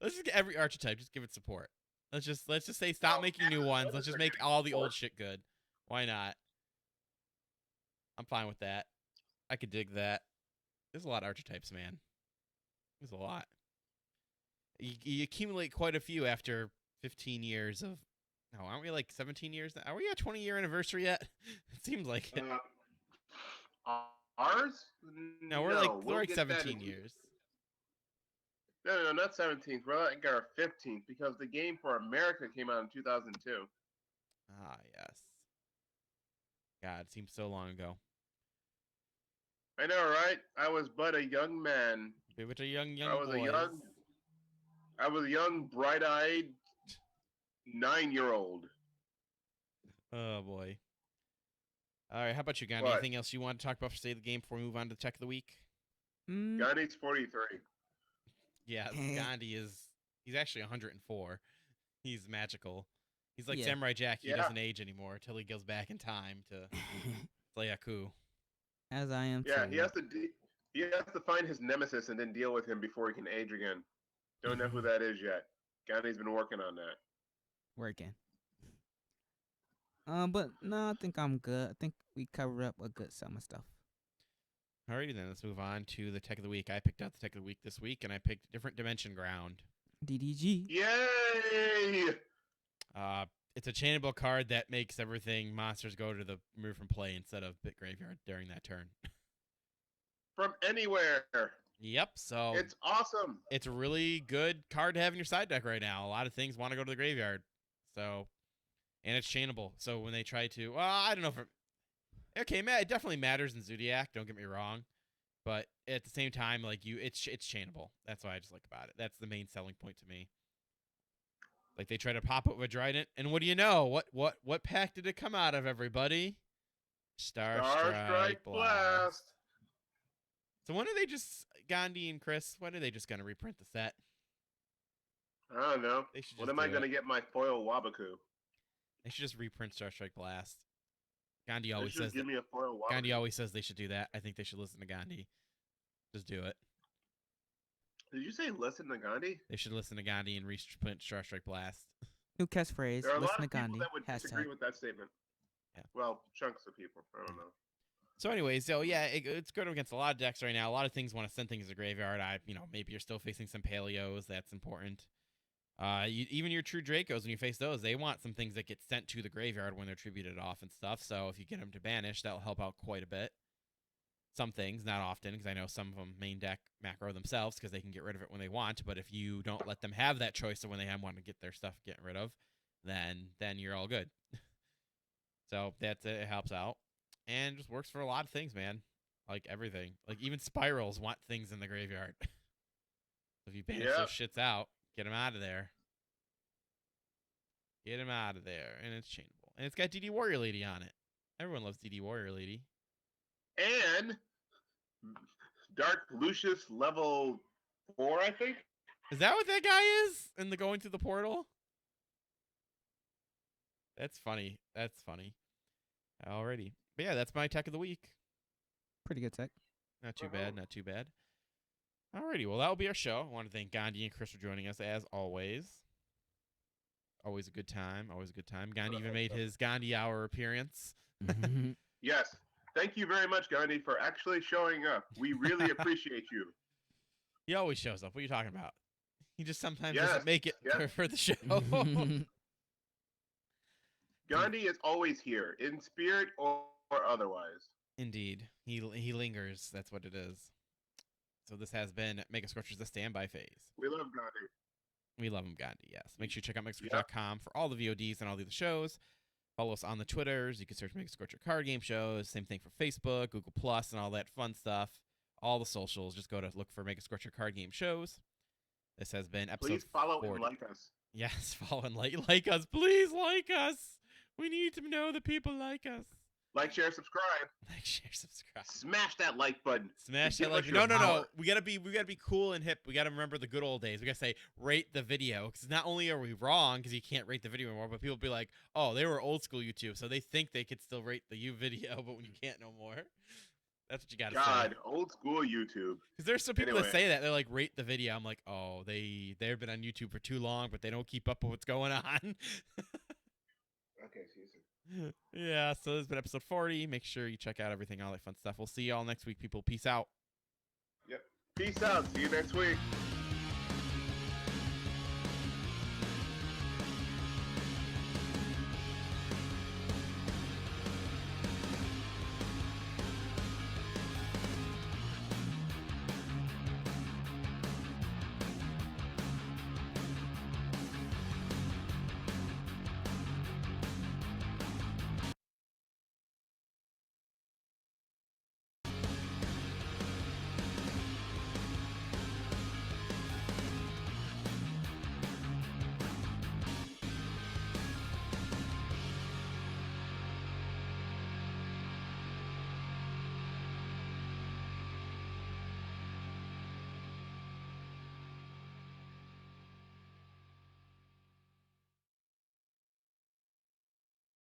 Let's just get every archetype. Just give it support. Let's just say stop making new ones. Let's just make all the old shit good. Why not? I'm fine with that. I could dig that. There's a lot of archetypes, man. There's a lot. You accumulate quite a few after 15 years of. No, aren't we like 17 years now? Are we at 20-year anniversary yet? It seems like it. Ours? No, we're we'll like get that 17 in- years. No, not 17th. We're like our 15th because the game for America came out in 2002. Ah, yes. God, it seems so long ago. I know, right? I was but a young man. Be with a young I was boys. a young, bright-eyed 9-year-old. Oh boy. All right, how about you, Gandhi? What? Anything else you want to talk about for State of the Game before we move on to the Tech of the Week? Mm, Gandhi's 43. Yeah, Gandhi he's actually 104. He's magical. He's like Yeah. Samurai Jack. He Yeah. doesn't age anymore until he goes back in time to play Aku. as I am Yeah, too. he has to find his nemesis and then deal with him before he can age again. Don't know who that is yet. Gandhi's been working on that. Working. But no, I think I'm good. I think we covered up a good summer stuff. Alrighty then, let's move on to the Tech of the Week. I picked out the Tech of the Week this week, and I picked Different Dimension Ground. DDG. Yay! It's a chainable card that makes everything monsters go to the remove from play instead of Bit Graveyard during that turn. From anywhere. Yep, so It's awesome. it's a really good card to have in your side deck right now. A lot of things want to go to the graveyard. So, and it's chainable. So when they try to, well, I don't know if okay, it definitely matters in Zodiac, don't get me wrong. But at the same time, like it's chainable. That's what I just like about it. That's the main selling point to me. Like they try to pop up with Trident, and what do you know? What pack did it come out of, everybody? Starstrike Blast. So when are they just Gandhi and Chris? When are they just gonna reprint the set? I don't know. They should When just am I do going to it. get my foil Wabaku? They should just reprint Starstrike Blast. Gandhi They always should says give that. me a foil Wabaku. Gandhi always says they should do that. I think they should listen to Gandhi. Just do it. Did you say listen to Gandhi? They should listen to Gandhi and reprint Starstrike Blast. New catchphrase. There are a lot Listen to of people Gandhi. that would disagree Hashtag. with that statement. Yeah. Well, chunks of people. I don't know. So anyways, so yeah, it's good against a lot of decks right now. A lot of things want to send things to the graveyard. Maybe you're still facing some Paleos. That's important. Even your true Dracos, when you face those, they want some things that get sent to the graveyard when they're tributed off and stuff. So if you get them to banish, that'll help out quite a bit. Some things, not often, because I know some of them main deck macro themselves because they can get rid of it when they want. But if you don't let them have that choice of when they want to get their stuff getting rid of, then you're all good. So that's it. It helps out. And just works for a lot of things, man. Like everything. Like even spirals want things in the graveyard. If you banish those shits out, get them out of there. Get them out of there. And it's chainable. And it's got DD Warrior Lady on it. Everyone loves DD Warrior Lady. And Dark Lucius level 4, I think. Is that what that guy is? In the going through the portal? That's funny. That's funny. Alrighty. But yeah, that's my tech of the week. Pretty good tech. Not too bad. Not too bad. Alrighty. Well, that'll be our show. I want to thank Gandhi and Chris for joining us as always. Always a good time. Always a good time. Gandhi even made his Gandhi Hour appearance. Yes. Thank you very much, Gandhi, for actually showing up. We really appreciate you. He always shows up. What are you talking about? He just sometimes Yes, doesn't make it yes. for the show. Gandhi is always here, in spirit or otherwise. Indeed. He lingers. That's what it is. So this has been Mega Scorchers, the standby phase. We love Gandhi. We love him, Gandhi, yes. Make sure you check out megascorcher.com for all the VODs and all the other shows. Follow us on the Twitters. You can search Mega Scorcher card game shows. Same thing for Facebook, Google Plus, and all that fun stuff. All the socials. Just go to look for Mega Scorcher card game shows. This has been episode Please follow 40. and like us. Yes, follow and like us. Please like us. We need to know that people like us. Like, share, subscribe. Like, share, subscribe. Smash that like button. Smash Give that like. us No, your no, no. power. We gotta be cool and hip. We gotta remember the good old days. We gotta say rate the video because not only are we wrong because you can't rate the video anymore, but people be like, oh, they were old school YouTube, so they think they could still rate the video, but when you can't no more. That's what you gotta say. God, old school YouTube. Because there's some people Anyway. that say that they're like rate the video. I'm like, oh, they've been on YouTube for too long, but they don't keep up with what's going on. Okay, see you soon. Yeah, so this has been episode 40. Make sure you check out everything, all that fun stuff. We'll see y'all next week, people. Peace out. Yep. Peace out. See you next week.